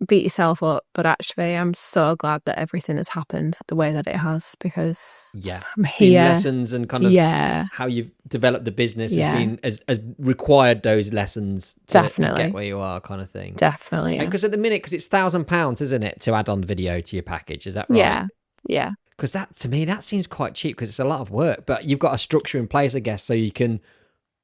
beat yourself up, but actually I'm so glad that everything has happened the way that it has, because I'm here. Lessons and kind of how you've developed the business has required those lessons to get where you are, kind of thing. Definitely. Because at the minute, because it's £1,000, isn't it, to add on video to your package? Is that right? Yeah. Because that, to me, that seems quite cheap because it's a lot of work, but you've got a structure in place, I guess, so you can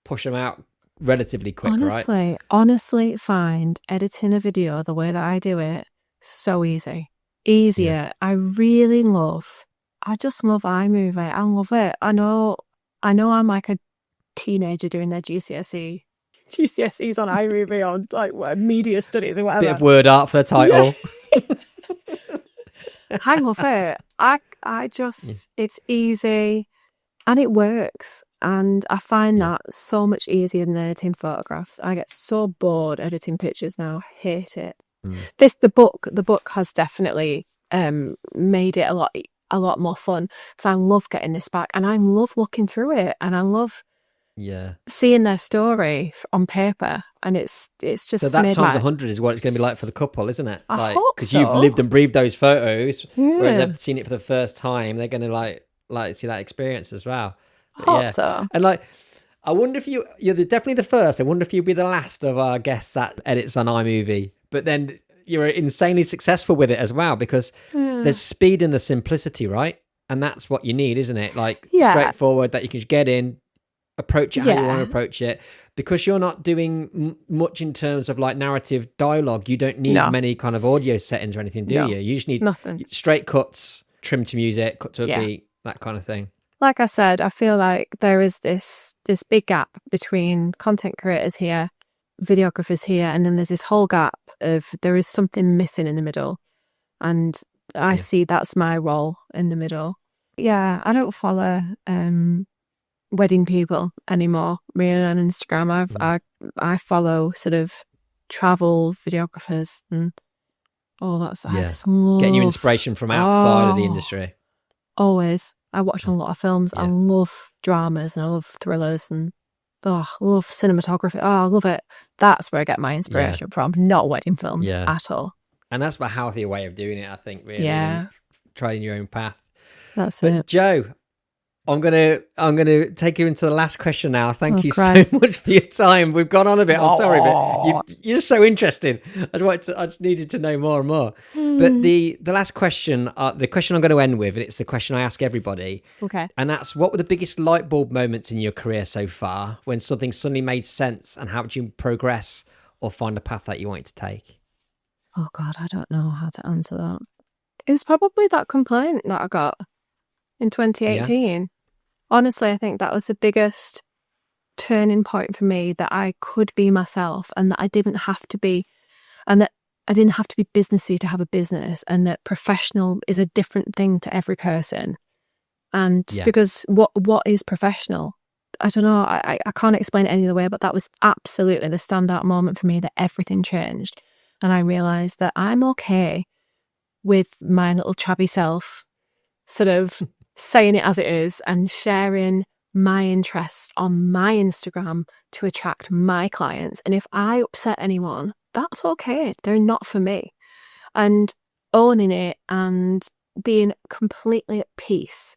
push them out relatively quick, right? Honestly, find editing a video the way that I do it so easier. I just love iMovie. I love it. I know I'm like a teenager doing their GCSEs on iMovie on like media studies or whatever. Bit of word art for the title. I love it. It's easy and it works. And I find that so much easier than editing photographs. I get so bored editing pictures now. I hate it. The book has definitely made it a lot more fun. So I love getting this back, and I love looking through it, and I love seeing their story on paper. And it's just so that times 100 is what it's going to be like for the couple, isn't it? I hope because so. You've lived and breathed those photos, whereas they've seen it for the first time. They're going to like see that experience as well. Hope so. And I wonder if you're definitely the first. I wonder if you'll be the last of our guests that edits on iMovie. But then you're insanely successful with it as well, because there's speed in the simplicity, right? And that's what you need, isn't it? Straightforward, that you can just get in, approach it how you want to approach it. Because you're not doing much in terms of like narrative dialogue. You don't need many kind of audio settings or anything, do you? You just need nothing. Straight cuts, trim to music, cut to a beat, that kind of thing. Like I said, I feel like there is this big gap between content creators here, videographers here, and then there's this whole gap of there is something missing in the middle. And I see that's my role in the middle. Yeah, I don't follow wedding people anymore really on Instagram. I follow sort of travel videographers and all that stuff. Yeah. Getting your inspiration from outside of the industry. Always. I watch a lot of films. I love dramas and I love thrillers and I love cinematography. I love it. That's where I get my inspiration from, not wedding films at all. And that's a healthier way of doing it, I think, really. Yeah. Trying your own path. That's it. Joe, I'm gonna take you into the last question now. Thank you Christ. so much for your time. We've gone on a bit. I'm sorry, but you're just so interesting. I just needed to know more and more. But the last question, the question I'm going to end with, and it's the question I ask everybody. Okay. And that's, what were the biggest light bulb moments in your career so far when something suddenly made sense and helped you progress or find a path that you wanted to take? Oh God, I don't know how to answer that. It was probably that complaint that I got in 2018. Yeah. Honestly, I think that was the biggest turning point for me, that I could be myself and that I didn't have to be, and that I didn't have to be businessy to have a business, and that professional is a different thing to every person. And because what is professional? I don't know. I can't explain it any other way, but that was absolutely the standout moment for me, that everything changed. And I realised that I'm okay with my little chubby self sort of saying it as it is and sharing my interests on my Instagram to attract my clients. And if I upset anyone, that's okay. They're not for me. And owning it and being completely at peace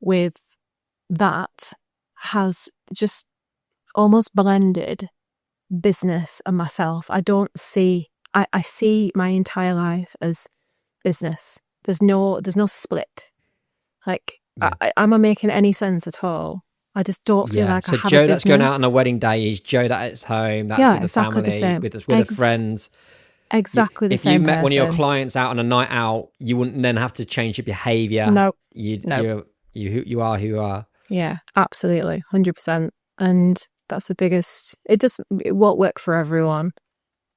with that has just almost blended business and myself. I see my entire life as business. There's no split. Like, am I making any sense at all? I just don't feel like I have a business. So Joe that's going out on a wedding day is Joe that's at home, that's with the family, with the friends. Exactly the same. If you met one of your clients out on a night out, you wouldn't then have to change your behaviour. No. You are who you are. Yeah, absolutely. 100%. And that's the biggest... It won't work for everyone.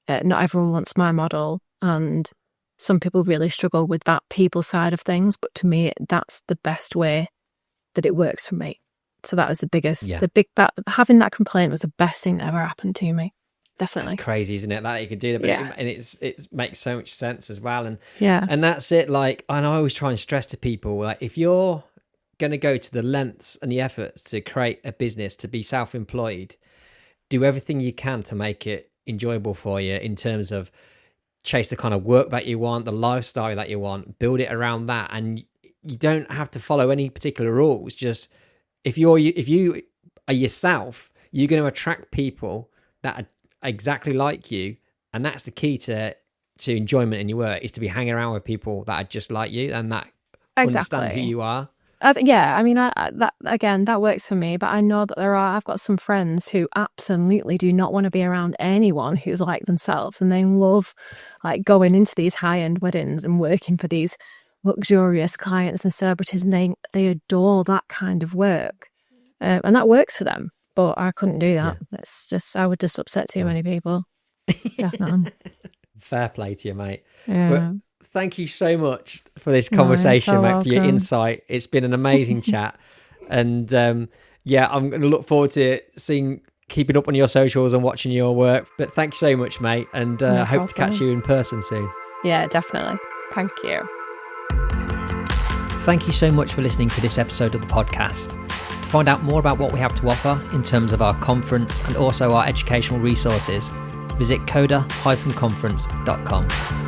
Not everyone wants my model. And some people really struggle with that people side of things. But to me, that's the best way that it works for me. So that was the biggest... having that complaint was the best thing that ever happened to me. Definitely. It's crazy, isn't it, that you could do that? But and it makes so much sense as well. And and that's it. Like, and I always try and stress to people, like, if you're going to go to the lengths and the efforts to create a business, to be self-employed, do everything you can to make it enjoyable for you, in terms of chase the kind of work that you want, the lifestyle that you want, build it around that. And you don't have to follow any particular rules. Just if you are yourself, you're going to attract people that are exactly like you. And that's the key to enjoyment in your work, is to be hanging around with people that are just like you and that understand who you are. That works for me. But I know that I've got some friends who absolutely do not want to be around anyone who's like themselves, and they love like going into these high-end weddings and working for these luxurious clients and celebrities, and they adore that kind of work, and that works for them. But I couldn't do that. It's just, I would just upset too many people. Definitely. Fair play to you, mate. Yeah. But thank you so much for this conversation, mate, for your insight. It's been an amazing chat. And I'm going to look forward to keeping up on your socials and watching your work. But thanks so much, mate. And hope to catch you in person soon. Yeah, definitely. Thank you. Thank you so much for listening to this episode of the podcast. To find out more about what we have to offer in terms of our conference and also our educational resources, visit coda-conference.com.